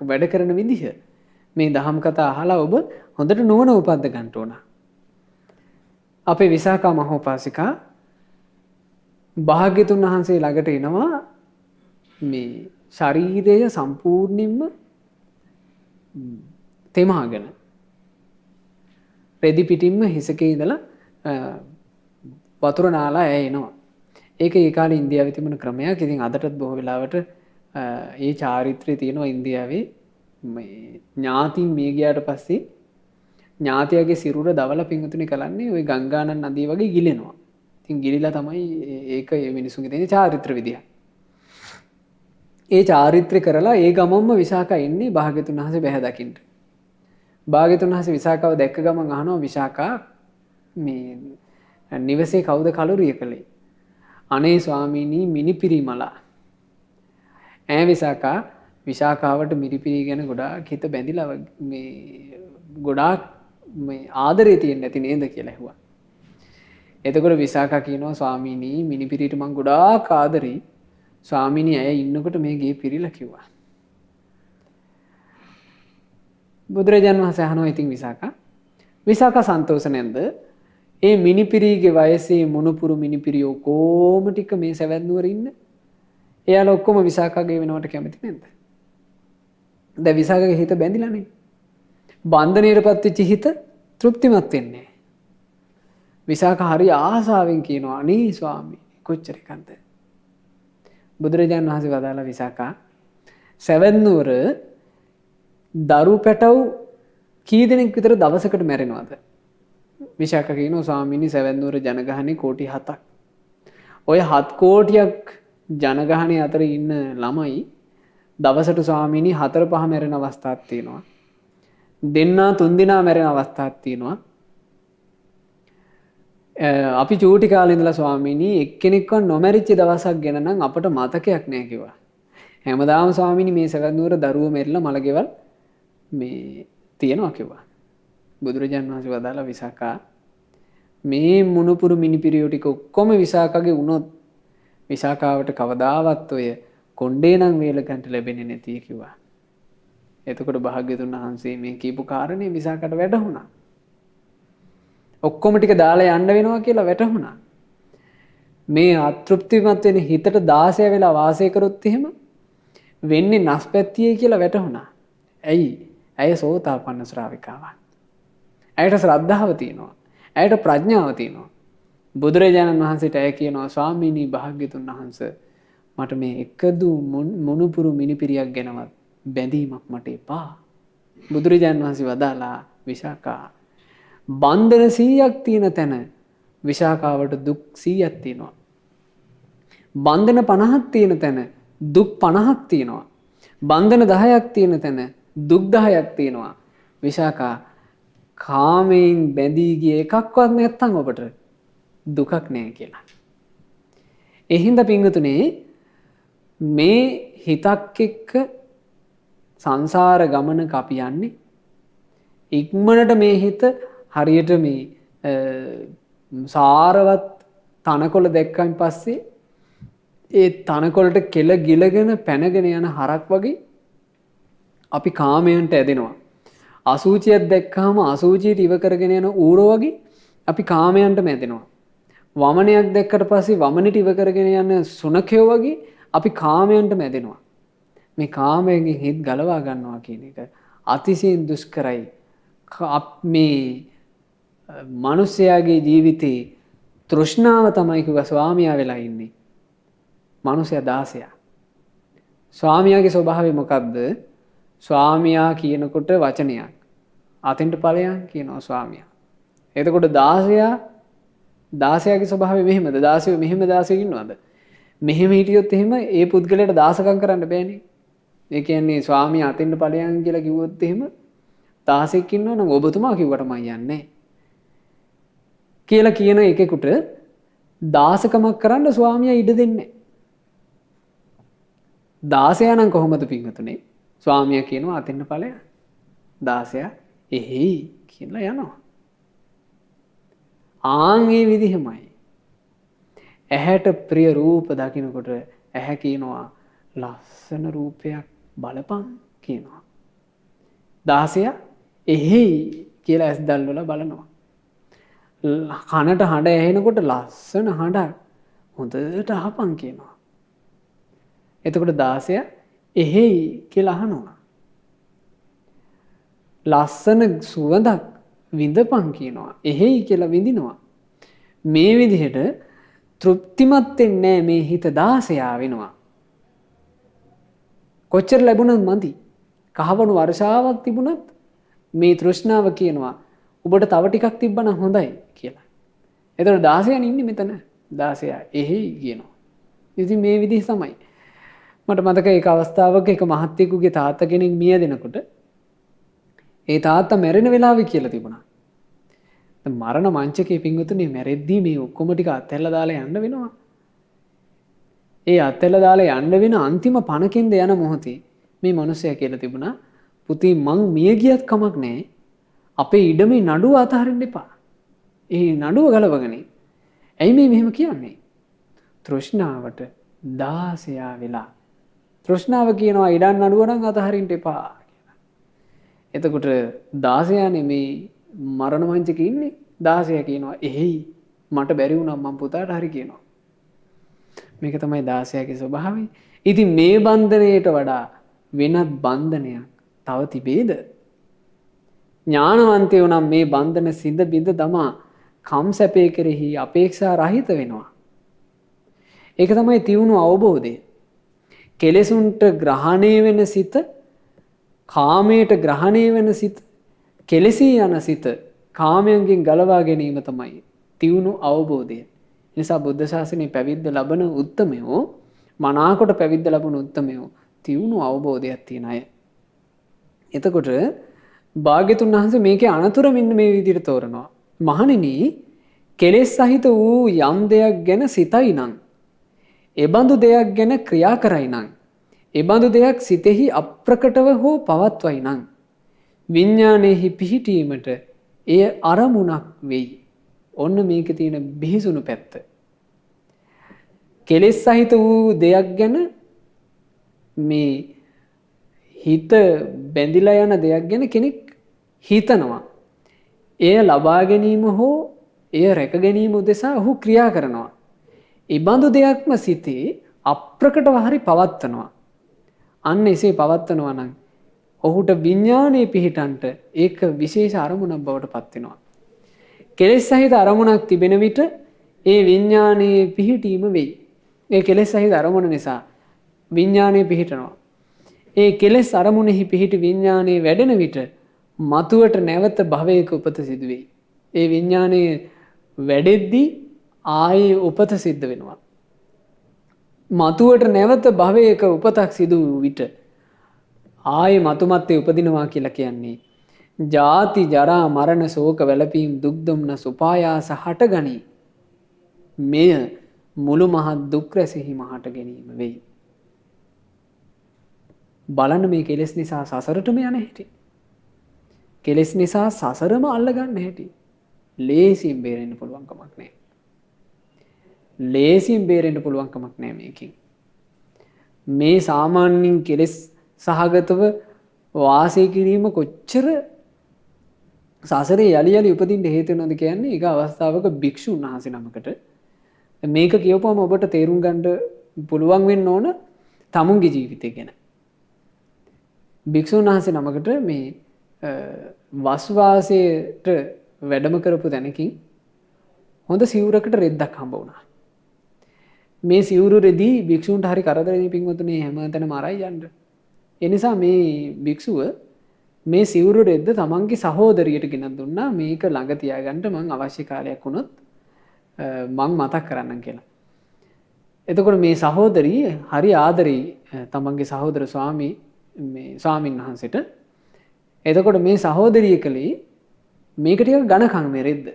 වැඩ කරන විදිහ මේ දහම් කතා අහලා ඔබ හොඳට නුවණ උපද්ද ගන්න ඕන. අපේ විසාකා මහෝපාසිකා භාග්‍යතුන් වහන්සේ ළඟට එනවා මේ ශරීරය සම්පූර්ණයෙන්ම තෙමාගෙන රෙදි පිටින්ම හිසකේ ඉඳලා වතුර නාලා ඇය එනවා. ඒක ඒ කාලේ ඉන්දියාවේ තිබුණ ක්‍රමයක්. ඉතින් අදටත් බොහෝ වෙලාවට ඒ චාරිත්‍රය තියෙනවා ඉන්දියාවේ. මේ ඥාතින් මිය ගියාට පස්සේ ඥාතියගේ සිරුර දවලා පිංගුතුනි කරන්නේ ওই ගංගානන් නදිය වගේ ගිලෙනවා. ඉතින් ගිලිලා තමයි ඒක මේ මිනිසුන්ගේ තියෙන චාරිත්‍ර විදිය. ඒ චාරිත්‍රය කරලා ඒ ගමම්ම විසාකා ඉන්නේ භාග්‍යතුන් වහන්සේ බැහැ දකින්න. භාග්‍යතුන් වහන්සේ විසාකාව දැක්ක ගමන් අහනවා විසාකා මේ නිවසේ කවුද කලුරිය කළේ? අනේ ස්වාමීනි මිනිපිරිමලා. ඈ විසාකාවට මිරිපිරි ගැන ගොඩාක් හිත බැඳිලා මේ ගොඩාක් මේ ආදරේ තියෙන නැති නේද කියලා ඇහුවා. එතකොට විසාකා කියනවා ස්වාමීනි මිනිපිරිට මං ගොඩාක් ආදරේ. ස්වාමීනි ඇය ඉන්නකොට මේ ගේ පිරිලා කිව්වා. බුදුරජාණන් වහන්සේ අහනවා ඉතින් විසාකා සන්තෝෂ නැද්ද? ඒ මිනිපිරිගේ වයසේ මොනුපුරු මිනිපිරියෝ කොහොම ටික මේ සවැත් නුවර ඉන්න. එයාලා ඔක්කොම විසාකාගේ වෙනවට කැමති නැද්ද? දැන් විසාකාගේ හිත බැඳිලානේ. බන්ධනයටපත් වෙච්ච හිත තෘප්තිමත් වෙන්නේ. විසාකා හරි ආසාවෙන් කියනවා අනේ ස්වාමී කොච්චර එකක්ද? බුදුරජාණන් වහන්සේ වදාලා විසාකා සවැත් නුවර දරු පැටව් කී දෙනෙක් විතර දවසකට මැරෙනවද? විසාකා කියනවා ස්වාමීනි සවැත් නුවර ජනගහනේ කෝටි 7ක්. ඔය 7 කෝටියක් ජනගහනේ අතර ඉන්න ළමයි දවසට ස්වාමීනි 4-5 මැරෙන අවස්ථාවක් තියෙනවා. දෙන්නා 3 දිනා මැරෙන අවස්ථාවක් තියෙනවා. අපි චූටි කාලේ ඉඳලා ස්වාමීනි එක්කෙනෙක්ව නොමැරිච්ච දවසක් ගැන නම් අපට මතකයක් නෑ කිව්වා. හැමදාම ස්වාමීනි මේ සවැත් නුවර දරුවෝ මෙරිලා මලගෙවල් මේ තියෙනවා කිව්වා. බුදුරජාණන් වහන්සේ වදාලා විසාකා මේ මුණුපුරු මිනිපිරියෝ ටික ඔක්කොම විසාකාගේ වුණොත් විසාකාවට කවදාවත් ඔය කොණ්ඩේ නම් වේලකන්ට ලැබෙන්නේ නැති කිව්වා. එතකොට භාග්‍යතුන් වහන්සේ මේ කියපු කාරණේ විසාකට වැටහුණා. ඔක්කොම ටික දාලා යන්න වෙනවා කියලා වැටහුණා. මේ අතෘප්තිමත් වෙන හිතට 16 වෙලා වාසය කරොත් එහෙම වෙන්නේ නැස්පැත්තියේ කියලා වැටහුණා. ඇයි? ඇය සෝතාපන්න ශ්‍රාවිකාවක්. ඇයට ශ්‍රද්ධාව තියෙනවා. ඇයට ප්‍රඥාව තියෙනවා. බුදුරජාණන් වහන්සේට ඇය කියනවා ස්වාමීනි භාග්‍යතුන් වහන්සේ මට මේ එකදු මොනුපුරු මිනිපිරියක් ගැනවත් බැඳීමක් මට එපා. බුදුරජාණන් වහන්සේ වදාලා විශාකා බන්ධන 100ක් තියෙන තැන විශාකාවට දුක් 100ක් තියෙනවා. බන්ධන 50ක් තියෙන තැන දුක් 50ක් තියෙනවා. බන්ධන 10ක් තියෙන තැන දුක් 10ක් තියෙනවා. විශාකා කාමයෙන් බැඳී ගිය එකක්වත් නැත්තම් ඔබට දුකක් නෑ කියලා. ඒ හින්දා පින්වතුනේ මේ හිතක් එක්ක සංසාර ගමනක අපි යන්නේ ඉක්මනට මේ හිත හරියට මේ සාරවත් තනකොළ දැක්කන් පස්සේ ඒ තනකොළට කෙල ගිලගෙන පැනගෙන යන හරක් වගේ අපි කාමයන්ට ඇදෙනවා. අසූචියක් දැක්කහම අසූචියට ඉව කරගෙන යන ඌරෝ වගේ අපි කාමයන්ට මැදෙනවා. වමනයක් දැක්කට පස්සේ වමනට ඉව කරගෙන යන සුනඛයෝ වගේ අපි කාමයන්ට මැදෙනවා. මේ කාමයෙන් හිත ගලවා ගන්නවා කියන එක අතිශයින් දුෂ්කරයි. මේ මිනිස්යාගේ ජීවිතේ තෘෂ්ණාව තමයි කිව්වා ස්වාමියා වෙලා ඉන්නේ. මිනිසයා 16. ස්වාමියාගේ ස්වභාවය මොකද්ද? ස්වාමියා කියනකොට වචනයක්. අතෙන්ට ඵලයන් කියනවා ස්වාමියා. එතකොට 16ගේ ස්වභාවය මෙහෙමද? 16 මෙහෙම 16 ඉන්නවද? මෙහෙම හිටියොත් එහෙම ඒ පුද්ගලයාට දාසකම් කරන්න බෑනේ. ඒ කියන්නේ ස්වාමියා අතෙන්ට ඵලයන් කියලා කිව්වොත් එහෙම 16ක් ඉන්නවනම් ඔබතුමා කිව්වට මම යන්නේ කියලා කියන එකෙකුට දාසකමක් කරන්න ස්වාමියා ඉඩ දෙන්නේ නැහැ. 16 නම් කොහොමද පින්වතුනේ? ස්වාමියා කියනවා අතෙන්ට ඵලයන්. 16 එහේ කියලා යනවා. ආන් ඒ විදිහමයි. ඇහැට ප්‍රිය රූප දකින්නකොට ඇහැ කියනවා ලස්සන රූපයක් බලපං කියනවා. 16 එහේ කියලා ඇස් දැල්වලා බලනවා. කනට හඬ ඇහෙනකොට ලස්සන හඬක් හොඳට අහපං කියනවා. එතකොට 16 එහේ කියලා අහනවා. ලස්සන සුවඳක් විඳපං කියනවා. එහෙයි කියලා විඳිනවා. මේ විදිහට තෘප්තිමත් වෙන්නේ මේ හිත 16 වෙනවා. කොච්චර ලැබුණත් මදි. කහවණු වර්ෂාවක් තිබුණත් මේ තෘෂ්ණාව කියනවා ඔබට තව ටිකක් තිබ්බනම් හොඳයි කියලා. එතකොට 16 ඉන්නේ මෙතන. 16 එහෙයි කියනවා. ඉතින් මේ විදිහ තමයි. මට මතකයි එක අවස්ථාවක එක මහත්තයෙකුගේ තාත්තා කෙනෙක් මිය දෙනකොට ඒ තාත්තා මැරෙන වෙලාවේ කියලා තිබුණා. මරණ මංචකයේ පින්වතුනි මැරෙද්දී මේ ඔක්කොම ටික අත්හැරලා දාලා යන්න වෙනවා. ඒ අත්හැරලා දාලා යන්න වෙන අන්තිම පණකින්ද යන මොහොතේ මේ මිනිසයා කියලා තිබුණා පුතේ මං මිය ගියත් කමක් නැහැ. අපේ ඉඩමේ නඩුව අතහරින්න එපා. ඒ නඩුව ගලවගනි. ඇයි මේ මෙහෙම කියන්නේ? තෘෂ්ණාවට 16 වෙලා. තෘෂ්ණාව කියනවා ඉඩම් නඩුව නම් අතහරින්න එපා කියලා. එතකොට 16 නෙමේ මරණ මංචකේ ඉන්නේ. 16 කියනවා එහෙයි මට බැරි වුණා මම පුතාට හරි කියනවා. මේක තමයි 16ගේ ස්වභාවය. ඉතින් මේ බන්ධනයට වඩා වෙනත් බන්ධනයක් තව තිබේද? ඥානවන්තයෝ නම් මේ බන්ධන සිඳ බිඳ දමා කම් සැපේ කෙරෙහි අපේක්ෂා රහිත වෙනවා. ඒක තමයි තියුණු අවබෝධය. කෙලෙසුන්ට ග්‍රහණය වෙන සිත, කාමයට ග්‍රහණය වෙන සිත, කෙලෙසී යන සිත කාමයන්ගෙන් ගලවා ගැනීම තමයි තියුණු අවබෝධය. නිසා බුද්ධ ශාසනයේ පැවිද්ද ලබන උත්තමයෝ, මනාකොට පැවිද්ද ලබන උත්තමයෝ තියුණු අවබෝධයක් තියෙන අය. එතකොට භාග්‍යතුන් වහන්සේ මේකේ අනතුර මෙන්න මේ විදිහට තෝරනවා. මහණෙනි, කෙලෙස් සහිත වූ යම් දෙයක් ගැන සිතයි නම්, එබඳු දෙයක් ගැන ක්‍රියා කරයි නම්, එබඳු දෙයක් සිතෙහි අප්‍රකටව හෝ පවත්වයි නම්, විඥානයේහි පිහිටීමට එය අරමුණක් වෙයි. ඔන්න මේකේ තියෙන බිහිසුණු පැත්ත. කෙලෙස් සහිත වූ දෙයක් ගැන මේ හිත බැඳිලා යන දෙයක් ගැන කෙනෙක් හිතනවා. එය ලබා ගැනීම හෝ එය රැක ගැනීම උදෙසා ඔහු ක්‍රියා කරනවා. ඒ බඳු දෙයක්ම සිතේ අප්‍රකටව හරි පවත්වනවා. අන්න එසේ පවත්වනවා නම් ඔහුට විඥානයේ පිහිටන්ට ඒක විශේෂ අරමුණක් බවට පත් වෙනවා. කෙලෙස් සහිත අරමුණක් තිබෙන විට ඒ විඥානයේ පිහිටීම වෙයි. ඒ කෙලෙස් සහිත අරමුණ නිසා විඥානයේ පිහිටනවා. ඒ කෙලෙස් අරමුණෙහි පිහිටි විඥානයේ වැඩෙන විට මතුවට නැවත භවයක උපත සිදු වෙයි. ඒ විඥානයේ වැඩෙද්දී ආයේ උපත සිද්ධ වෙනවා. මතුවට නැවත භවයක උපතක් සිදු වූ විට ආයේ මතුමත්තේ උපදිනවා කියලා කියන්නේ ජාති ජරා මරණ ශෝක වැළපීම් දුක් දුම්නස උපායාස හටගනි. මෙය මුළු මහත් දුක් රැසෙහි මහට ගැනීම වෙයි. බලන්න මේ කෙලෙස් නිසා සසරටම යන හැටි. කෙලෙස් නිසා සසරම අල්ලගන්න හැටි. ලේසියෙන් බේරෙන්න පුළුවන් කමක් නැහැ. ලේසියෙන් බේරෙන්න පුළුවන් කමක් නැහැ මේකෙන්. මේ සාමාන්‍යයෙන් කෙලෙස් සහගතව වාසය කිරීම කොච්චර සසරේ යලි යලි උපදින්න හේතු වෙනවද කියන්නේ ඒක අවස්ථාවක භික්ෂුන් වහන්සේ නමකට මේක කියවපුවම ඔබට තේරුම් ගන්න පුළුවන් වෙන්න ඕන තමුන්ගේ ජීවිතය ගැන. භික්ෂුන් වහන්සේ නමකට මේ වස්වාසයට වැඩම කරපු තැනකින් හොඳ සිවුරකට රෙද්දක් හම්බ වුණා. මේ සිවුරු රෙදි භික්ෂුන්ට හරි කරදරේ පින්වතුනි හැමතැනම අරයි යන්න. ඒ නිසා මේ භික්ෂුව මේ සිවුරු රෙද්ද තමන්ගේ සහෝදරියට ගෙනත් දුන්නා මේක ළඟ තියාගන්න මං අවශ්‍ය කාලයක් වුණොත් මං මතක් කරන්නම් කියලා. එතකොට මේ සහෝදරිය හරි ආදරෙයි තමන්ගේ සහෝදර ස්වාමීන් වහන්සේට. එතකොට මේ සහෝදරිය කලේ මේක ටික ඝනකම් මේ රෙද්ද.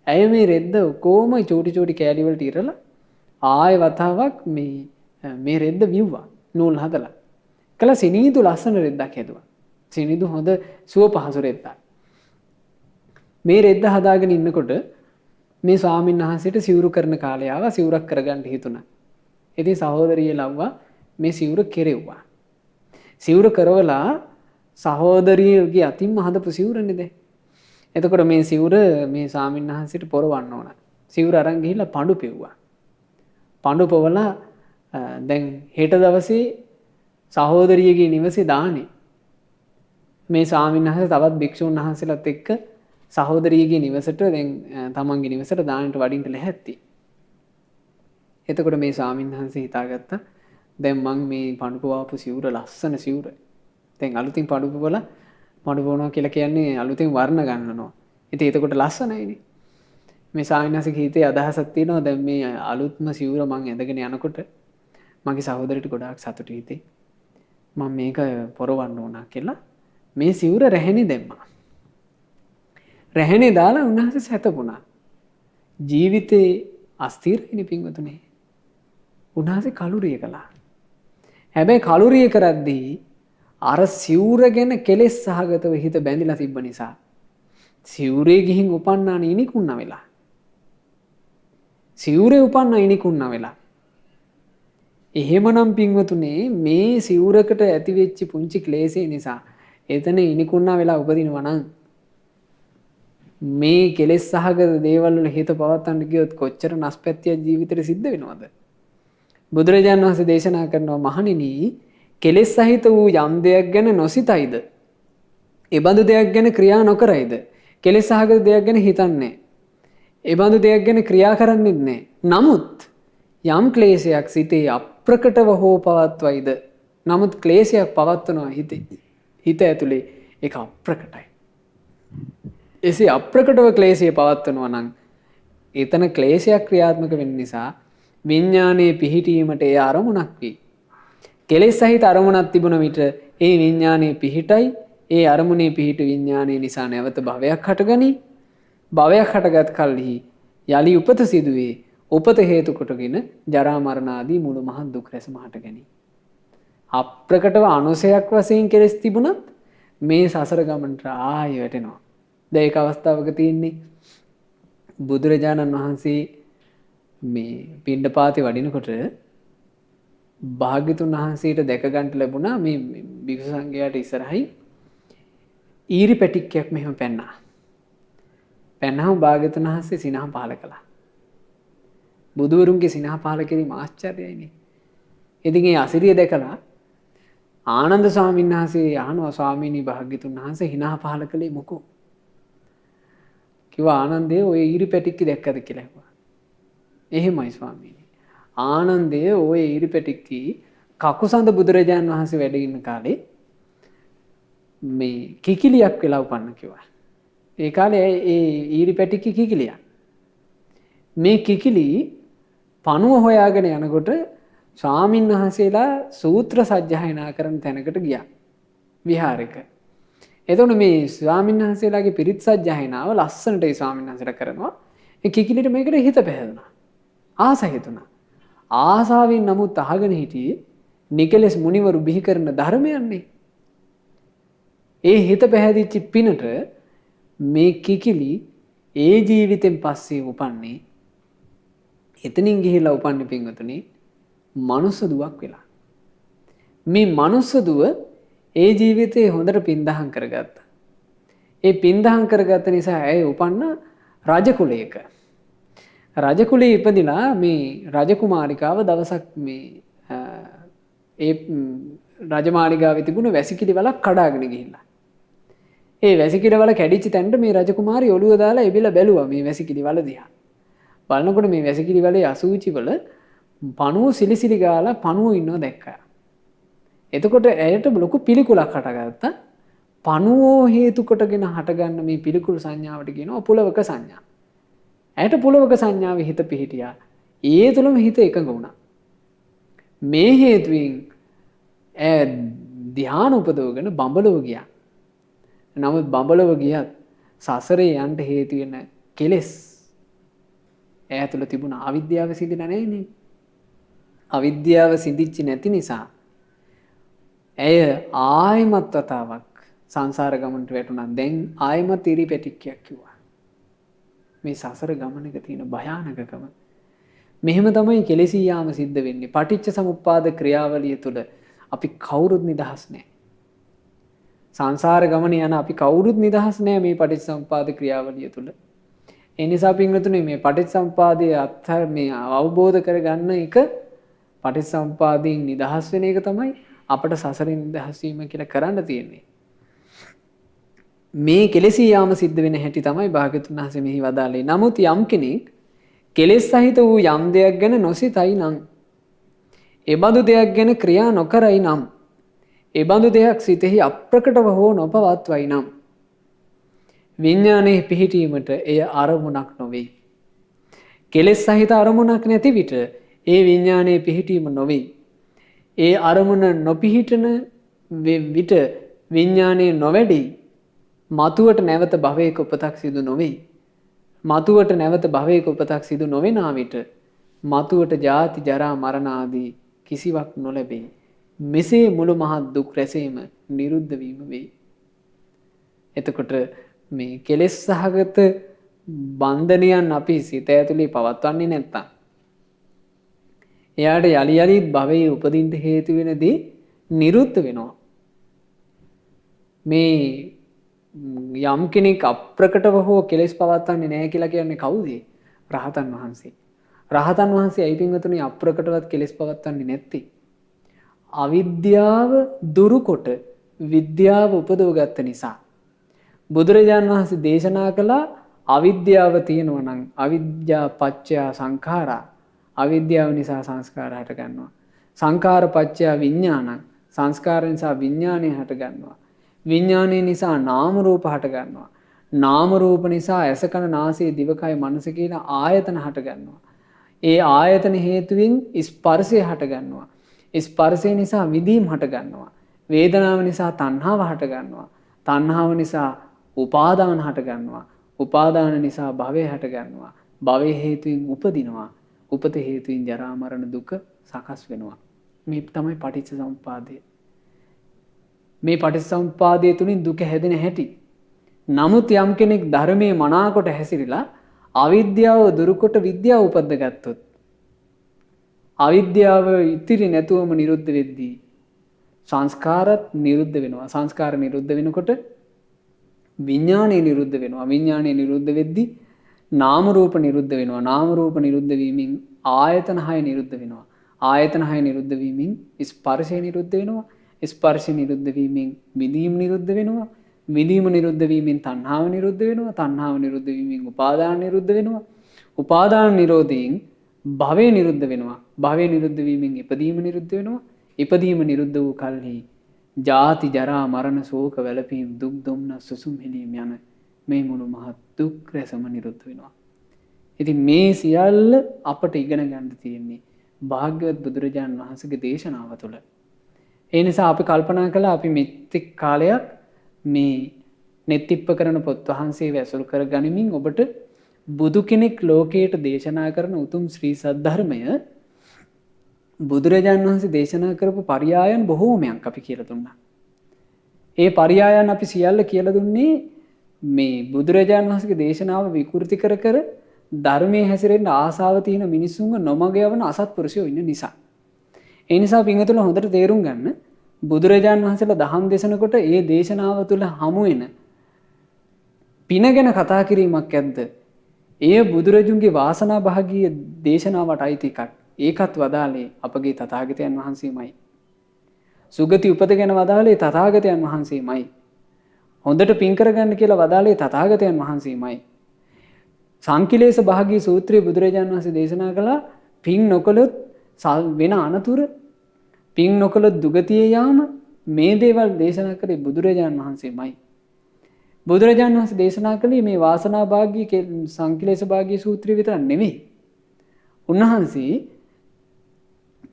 ඇය මේ රෙද්ද කොහොම චූටි චූටි කෑලි වලට ඉරලා ආය වතාවක් මේ රෙද්ද විව්වා නූල් හදලා. කළා සිනීදු ලස්සන රෙද්දක් හැදුවා. සිනිදු හොඳ සුව පහසු රෙද්දක්. මේ රෙද්ද හදාගෙන ඉන්නකොට මේ ස්වාමීන් වහන්සේට සිවුරු කරන කාලය ආවා සිවුරක් කරගන්න හිතුණා. ඉතින් සහෝදරිය ලව්වා මේ සිවුර කෙරෙව්වා. සිවුර කරවලා සහෝදරියගේ අතින්ම හදපු සිවුරනේ දැන්. එතකොට මේ සිවුර මේ ස්වාමීන් වහන්සේට පොරවන්න ඕන. සිවුර අරන් ගිහිල්ලා පඳු පෙව්වා. පඳු පොවලා දැන් හෙට දවසේ සහෝදරියගේ නිවසේ දානේ මේ ස්වාමීන් වහන්සේ තවත් භික්ෂුන් වහන්සේලාත් එක්ක සහෝදරියගේ නිවසට දැන් තමන්ගේ නිවසට දාන්නට වඩින්න ලැහැත්ති. එතකොට මේ ස්වාමීන් වහන්සේ හිතාගත්තා දැන් මං මේ පඳු පොවපු සිවුර ලස්සන සිවුර. දැන් අලුතින් පඳු පොවලා පඳු පොවනවා කියලා කියන්නේ අලුතින් වර්ණ ගන්නනවා. ඉතින් එතකොට ලස්සනයිනේ. මේ ස්වාමීන් වහන්සේගේ හිතේ අදහසක් තියෙනවා දැන් මේ අලුත්ම සිවුර මං ඇඳගෙන යනකොට මගේ සහෝදරියට ගොඩාක් සතුටු හිතේ. මම මේක පොරවන්න ඕන කියලා මේ සිවුර රැහෙනේ දැම්මා. රැහෙනේ දාලා උන්වහන්සේ සැතපුණා. ජීවිතේ අස්ථිරයිනේ පින්වතුනි. උන්වහන්සේ කලුරිය කළා. හැබැයි කලුරිය කරද්දී අර සිවුර ගැන කෙලෙස් සහගතව හිත බැඳිලා තිබ්බ නිසා සිවුරේ ගිහින් උපන්නාන ඉනිකුණා වෙලා. සිවුරේ උපන්නා ඉනිකුණා වෙලා. එහෙමනම් පින්වතුනේ මේ සිවුරකට ඇති වෙච්ච පුංචි ක්ලේශය නිසා එතන ඉනිකුණා වෙලා උපදිනවා නම් මේ කෙලෙස් සහගත දේවල් වල හිත පවත්තන්න ගියොත් කොච්චර නැස්පැත්තිය ජීවිතේ සිද්ධ වෙනවද? බුදුරජාණන් වහන්සේ දේශනා කරනවා මහණෙනි කෙලෙස් සහිත වූ යම් දෙයක් ගැන නොසිතයිද? ඒ බඳු දෙයක් ගැන ක්‍රියා නොකරයිද? කෙලෙස් සහගත දෙයක් ගැන හිතන්නේ. ඒ බඳු දෙයක් ගැන ක්‍රියා කරන්නේ නැහැ. නමුත් යම් ක්ලේශයක් සිතේ අප්‍රකටව හෝ පවත්වයිද? නමුත් ක්ලේශයක් පවත්වනවා හිතේ. හිත ඇතුලේ ඒක අප්‍රකටයි. එසේ අප්‍රකටව ක්ලේශය පවත්වනවා නම් එතන ක්ලේශයක් ක්‍රියාත්මක වෙන නිසා විඥානයේ පිහිටීමට ඒ අරමුණක් වේ. කෙලෙස් සහිත අරමුණක් තිබුණ විට ඒ විඥානයේ පිහිටයි. ඒ අරමුණේ පිහිට විඥානය නිසා නැවත භවයක් හටගනී. භවයක් හටගත් කල්හි යලි උපත සිදුවේ. උපත හේතු කොටගෙන ජරා මරණ ආදී මුළු මහත් දුක් රැසම හටගනී. අප්‍රකටව අනුසයක් වශයෙන් කෙලෙස් තිබුණත් මේ සසර ගමනට ආයෙ වැටෙනවා. දැන් ඒක අවස්ථාවක තියෙන්නේ බුදුරජාණන් වහන්සේ මේ පිණ්ඩපාතේ වඩිනකොට භාග්‍යතුන් වහන්සේට දැක ගන්න ලැබුණා මේ භික්ෂු සංඝයාට ඉස්සරහින් ඊරි පැටික්කයක් මෙහෙම පැන්නා. පැන්නහම භාග්‍යතුන් වහන්සේ සිනහ පහල කළා. බුදුවරුන්ගේ සිනහ පහල කිරීම ආශ්චර්යයිනේ. ඉතින් ඒ අසිරිය දැකලා ආනන්ද ස්වාමීන් වහන්සේ අහනවා ස්වාමීනි භාග්‍යතුන් වහන්සේ හිනහ පහල කළේ මොකෝ? කිව්වා ආනන්දේ ඔය ඊරි පැටික්ක දැක්කද කියලා ඇහුවා. එහෙමයි ස්වාමීනි. ආනන්දේ ඔය ඊරි පැටික්කී කකුසඳ බුදුරජාන් වහන්සේ වැඩ ඉන්න කාලේ මේ කිකිලියක් වෙලා උපන්න කිව්වා. ඒ කාලේ ඒ ඊරි පැටික්කී කිකිලියක්. මේ කිකිලි පණුව හොයාගෙන යනකොට ස්වාමීන් වහන්සේලා සූත්‍ර සජ්ජායනා කරන තැනකට ගියා විහාරයක. එතකොට මේ ස්වාමීන් වහන්සේලාගේ පිරිත් සජ්ජායනාව ලස්සනට ඒ ස්වාමීන් වහන්සේලා කරනවා. ඒ කිකිලිට මේකට හිත පැහැදුනා. ආස හිතුණා. ආසාවෙන් නමුත් අහගෙන හිටියේ නිකලස් මුනිවරු බිහි කරන ධර්මයන්නේ. ඒ හිත පැහැදිච්ච පිනට මේ කිකිලි ඒ ජීවිතෙන් පස්සේ උපන්නේ එතනින් ගිහිල්ලා උපන්නේ පින්වතුනි මනුස්ස දුවක් වෙලා. මේ මනුස්ස දුව ඒ ජීවිතේ හොඳට පින්දහම් කරගත්තා. ඒ පින්දහම් කරගත්ත නිසා ඇය උපන්න රජ කුලයක. රජ කුලේ ඉපදිලා මේ රජකුමාරිකාව දවසක් මේ ඒ රජමාලිගාවේ තිබුණු වැසිකිලි වලක් කඩාගෙන ගිහිල්ලා. ඒ වැසිකිලි වල කැඩිච්ච තැනට මේ රජකුමාරිය ඔළුව දාලා එබිලා බැලුවා මේ වැසිකිලි වල දිහා. බලනකොට මේ වැසිකිලි වලේ අසූචි වල පණුව සිලිසිලි ගාලා පණුව ඉන්නව දැක්කා. එතකොට ඇයට ලොකු පිළිකුලක් හටගත්තා. පණුව හේතු කොටගෙන හටගන්න මේ පිළිකුල් සංඥාවට කියනවා පුලවක සංඥා. ඇයට පුලවක සංඥාවේ හිත පිහිටියා. ඒ තුළම හිත එකඟ වුණා. මේ හේතුවෙන් ඇය ධ්‍යාන උපදවගෙන බඹලව ගියා. නමුත් බඹලව ගියත් සසරේ යන්න හේතු වෙන කෙලෙස් ඇය තුළ තිබුණ අවිද්‍යාව සිඳිලා නැහැනේ. අවිද්‍යාව සිඳිච්ච නැති නිසා ඇය ආයමත් වතාවක් සංසාර ගමනට වැටුණා. දැන් ආයමත් ඉරි පැටික්කයක් කිව්වා. මේ සසර ගමනක තියෙන භයානකකම. මෙහෙම තමයි කෙලෙසී යාම සිද්ධ වෙන්නේ. පටිච්ච සමුප්පාද ක්‍රියාවලිය තුළ අපි කවුරුත් නිදහස් නැහැ. සංසාර ගමන යන අපි කවුරුත් නිදහස් නැහැ මේ පටිච්ච සමුප්පාද ක්‍රියාවලිය තුළ. ඒ නිසා පින්වතුනි මේ පටිච්ච සමුප්පාදයේ අත්හර මේ අවබෝධ කරගන්න එක පටිච්ච සමුප්පාදයෙන් නිදහස් වෙන එක තමයි අපට සසරින් නිදහස් වීම කියලා කරන්න තියෙන්නේ. මේ කෙලෙසී යාම සිද්ධ වෙන හැටි තමයි භාග්‍යතුන් වහන්සේ මෙහි වදාළේ. නමුත් යම් කෙනෙක් කෙලෙස් සහිත වූ යම් දෙයක් ගැන නොසිතයි නම්, එබඳු දෙයක් ගැන ක්‍රියා නොකරයි නම්, එබඳු දෙයක් සිතෙහි අප්‍රකටව හෝ නොපවත්වයි නම්, විඥානයේ පිහිටීමට එය අරමුණක් නොවේ. කෙලෙස් සහිත අරමුණක් නැති විට ඒ විඥානයේ පිහිටීම නොවේ. ඒ අරමුණ නොපිහිටන විට විඥානයේ නොවැඩි. මතුවට නැවත භවයක උපතක් සිදු නොවේ. මතුවට නැවත භවයක උපතක් සිදු නොවෙනා විට මතුවට ජාති ජරා මරණ ආදී කිසිවක් නොලැබේ. මෙසේ මුළු මහත් දුක් රැසීම නිරුද්ධ වීම වේ. එතකොට මේ කෙලෙස් සහගත බන්ධනයන් අපි සිත ඇතුලේ පවත්වන්නේ නැත්තම් එයාට යලි යලිත් භවයේ උපදින්න හේතු වෙන දේ නිරුද්ධ වෙනවා. මේ යම් කෙනෙක් අප්‍රකටව හෝ කෙලෙස් පවත්වන්නේ නැහැ කියලා කියන්නේ කවුද? රහතන් වහන්සේ. රහතන් වහන්සේ ඇයි පින්වතුනි අප්‍රකටවත් කෙලෙස් පවත්වන්නේ නැත්තේ? අවිද්‍යාව දුරුකොට විද්‍යාව උපදවගත්ත නිසා. බුදුරජාන් වහන්සේ දේශනා කළා අවිද්‍යාව තියෙනවා නම් අවිද්‍යා පත්‍ය සංඛාරා. අවිද්‍යාව නිසා සංස්කාර හට ගන්නවා. සංඛාර පත්‍ය විඥානං. සංස්කාර නිසා විඥානය හට ගන්නවා. විඥානය නිසා නාම රූප හට ගන්නවා. නාම රූප නිසා ඇස කන නාසය දිවකය මනස කියන ආයතන හට ගන්නවා. ඒ ආයතන හේතුවෙන් ස්පර්ශය හට ගන්නවා. ස්පර්ශය නිසා විඳීම් හට ගන්නවා. වේදනාව නිසා තණ්හාව හට ගන්නවා. තණ්හාව නිසා උපාදාන හට ගන්නවා. උපාදාන නිසා භවය හට ගන්නවා. භවය හේතුවෙන් උපදිනවා. උපත හේතුවෙන් ජරා මරණ දුක සකස් වෙනවා. මේ තමයි පටිච්චසමුප්පාදය. මේ පටිච්චසමුප්පාදය තුලින් දුක හැදෙන හැටි. නමුත් යම් කෙනෙක් ධර්මයේ මනාකොට හැසිරিলা අවිද්‍යාව දුරුකොට විද්‍යාව උපද්ද ගත්තොත් අවිද්‍යාව ඉතිරි නැතුවම නිරුද්ධ වෙද්දී සංස්කාරත් නිරුද්ධ වෙනවා. සංස්කාර නිරුද්ධ වෙනකොට විඥානය නිරුද්ධ වෙනවා. විඥානය නිරුද්ධ වෙද්දී නාම රූප නිරුද්ධ වෙනවා. නාම රූප නිරුද්ධ වීමෙන් ආයතන 6 නිරුද්ධ වෙනවා. ආයතන 6 නිරුද්ධ වීමෙන් ස්පර්ශය නිරුද්ධ වෙනවා. ස්පර්ශය නිරුද්ධ වීමෙන් විදීම නිරුද්ධ වෙනවා. විදීම නිරුද්ධ වීමෙන් තණ්හාව නිරුද්ධ වෙනවා. තණ්හාව නිරුද්ධ වීමෙන් උපාදාන නිරුද්ධ වෙනවා. උපාදාන නිරෝධයෙන් භවය නිරුද්ධ වෙනවා. භවය නිරුද්ධ වීමෙන් ඉපදීම නිරුද්ධ වෙනවා. ඉපදීම නිරුද්ධ වූ කල්හි ජාති ජරා මරණ ශෝක වැළපීම් දුක් දුම්නස් සුසුම් හෙලීම් යන මේ මුළු මහත් දුක් රැසම නිරුද්ධ වෙනවා. ඉතින් මේ සියල්ල අපට ඉගෙන ගන්න තියෙන්නේ භාග්‍යවත් බුදුරජාන් වහන්සේගේ දේශනාව තුළ. ඒ නිසා අපි කල්පනා කළා අපි මෙතෙක් කාලයක් මේ නෙත්තිප්ප කරන පොත් වහන්සේ වැසුරු කර ගනිමින් ඔබට බුදු කෙනෙක් ලෝකයට දේශනා කරන උතුම් ශ්‍රී සද්ධර්මය බුදුරජාණන් වහන්සේ දේශනා කරපු පරියායන් බොහෝමයක් අපි කියලා දුන්නා. ඒ පරියායන් අපි සියල්ල කියලා දුන්නේ මේ බුදුරජාණන් වහන්සේගේ දේශනාව විකෘති කර කර ධර්මයේ හැසිරෙන්න ආසාව තියෙන මිනිසුන්ව නොමග යවන අසත්පුරුෂයෝ ඉන්න නිසා. ඒ නිසා පින්වතුන්ලා හොඳට තේරුම් ගන්න බුදුරජාණන් වහන්සේලා දහම් දේශනකොට ඒ දේශනාව තුළ හමු වෙන පින ගැන කතා කිරීමක් ඇද්ද? ඒ බුදුරජුන්ගේ වාසනා භාගීය දේශනාවට අයිති එකක්. ඒකත් වදාළේ අපගේ තථාගතයන් වහන්සේමයි. සුගති උපත ගැන වදාළේ තථාගතයන් වහන්සේමයි. හොඳට පින් කරගන්න කියලා වදාළේ තථාගතයන් වහන්සේමයි. සංකිලේශ භාගී සූත්‍රයේ බුදුරජාණන් වහන්සේ දේශනා කළා පින් නොකළොත් වෙන අනතුරු පින් නොකළොත් දුගතිය යාම මේ දේවල් දේශනා කළේ බුදුරජාණන් වහන්සේමයි. බුදුරජාණන් වහන්සේ දේශනා කළේ මේ වාසනා භාගී සංකිලේශ භාගී සූත්‍රය විතරක් නෙවෙයි. උන්වහන්සේ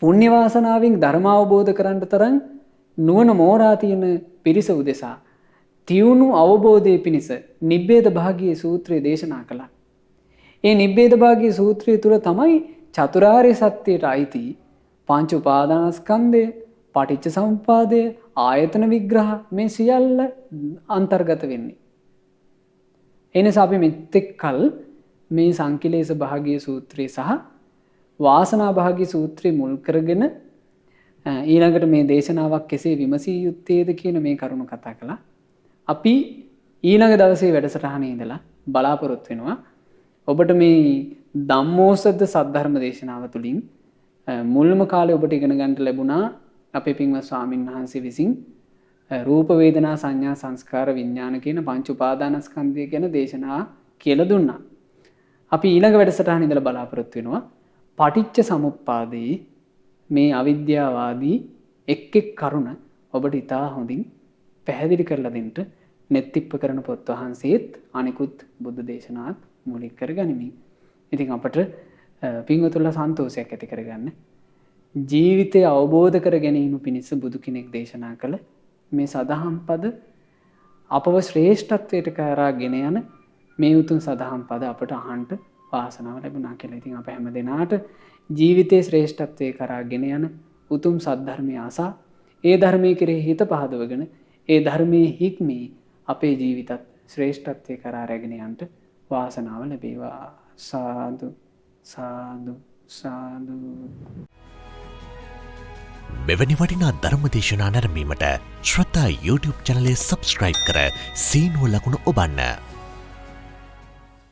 පුණ්‍ය වාසනාවෙන් ධර්ම අවබෝධ කරගන්න තරම් නුවණ මෝරා තියෙන පිරිස උදෙසා තියුණු අවබෝධයේ පිණිස නිබ්බේද භාගී සූත්‍රය දේශනා කළා. ඒ නිබ්බේද භාගී සූත්‍රය තුල තමයි චතුරාර්ය සත්‍යයට අයිති පංච උපාදානස්කන්ධය, පටිච්ච සමුප්පාදය, ආයතන විග්‍රහ මේ සියල්ල අන්තර්ගත වෙන්නේ. එනිසා අපි මෙතෙක් කල මේ සංකිලේශ භාගී සූත්‍රය සහ වාසනා භාගී සූත්‍රය මුල් කරගෙන ඊළඟට මේ දේශනාවක් කෙසේ විමසිය යුත්තේද කියන මේ කරුණු කතා කළා. අපි ඊළඟ දවසේ වැඩසටහනේ ඉඳලා බලාපොරොත්තු වෙනවා ඔබට මේ ධම්මෝසද්ද සද්ධර්ම දේශනාව තුළින් මුල්ම කාලේ ඔබට ඉගෙන ගන්න ලැබුණා අපේ පින්වත් ස්වාමින් වහන්සේ විසින් රූප වේදනා සංඥා සංස්කාර විඥාන කියන පංච උපාදානස්කන්ධය ගැන දේශනා කියලා දුන්නා. අපි ඊළඟ වැඩසටහන ඉඳලා බලාපොරොත්තු වෙනවා පටිච්ච සමුප්පාදේ මේ අවිද්‍යාවාදී එක් කරුණ ඔබට ඉතා හොඳින් පැහැදිලි කරලා දෙන්න නෙත්තිප්ප කරන පොත් වහන්සේත් අනිකුත් බුද්ධ දේශනාත් මූලික කරගනිමින් ඉතින් අපට පින්වතුන්ලා සන්තෝෂයක් ඇති කරගන්න ජීවිතය අවබෝධ කර ගැනීම පිණිස බුදු කෙනෙක් දේශනා කළ මේ සදහම් පද අපව ශ්‍රේෂ්ඨත්වයට කරාගෙන යන මේ උතුම් සදහම් පද අපට අහන්න වාසනාව ලැබුණා කියලා. ඉතින් අප හැම දිනාට ජීවිතයේ ශ්‍රේෂ්ඨත්වයේ කරාගෙන යන උතුම් සද්ධර්මය ආසා ඒ ධර්මයේ කෙරෙහි හිත පහදවගෙන ඒ ධර්මයේ හික්මී අපේ ජීවිතත් ශ්‍රේෂ්ඨත්වයේ කරා රැගෙන යන්න වාසනාව ලැබේවා. සාදු සාදු සාදු.
මෙවැනි වටිනා ධර්මදේශනා නැරඹීමට ශ්‍රද්ධා YouTube චැනලය සබ්ස්ක්‍රයිබ් කර සීනුව ලකුණ ඔබන්න.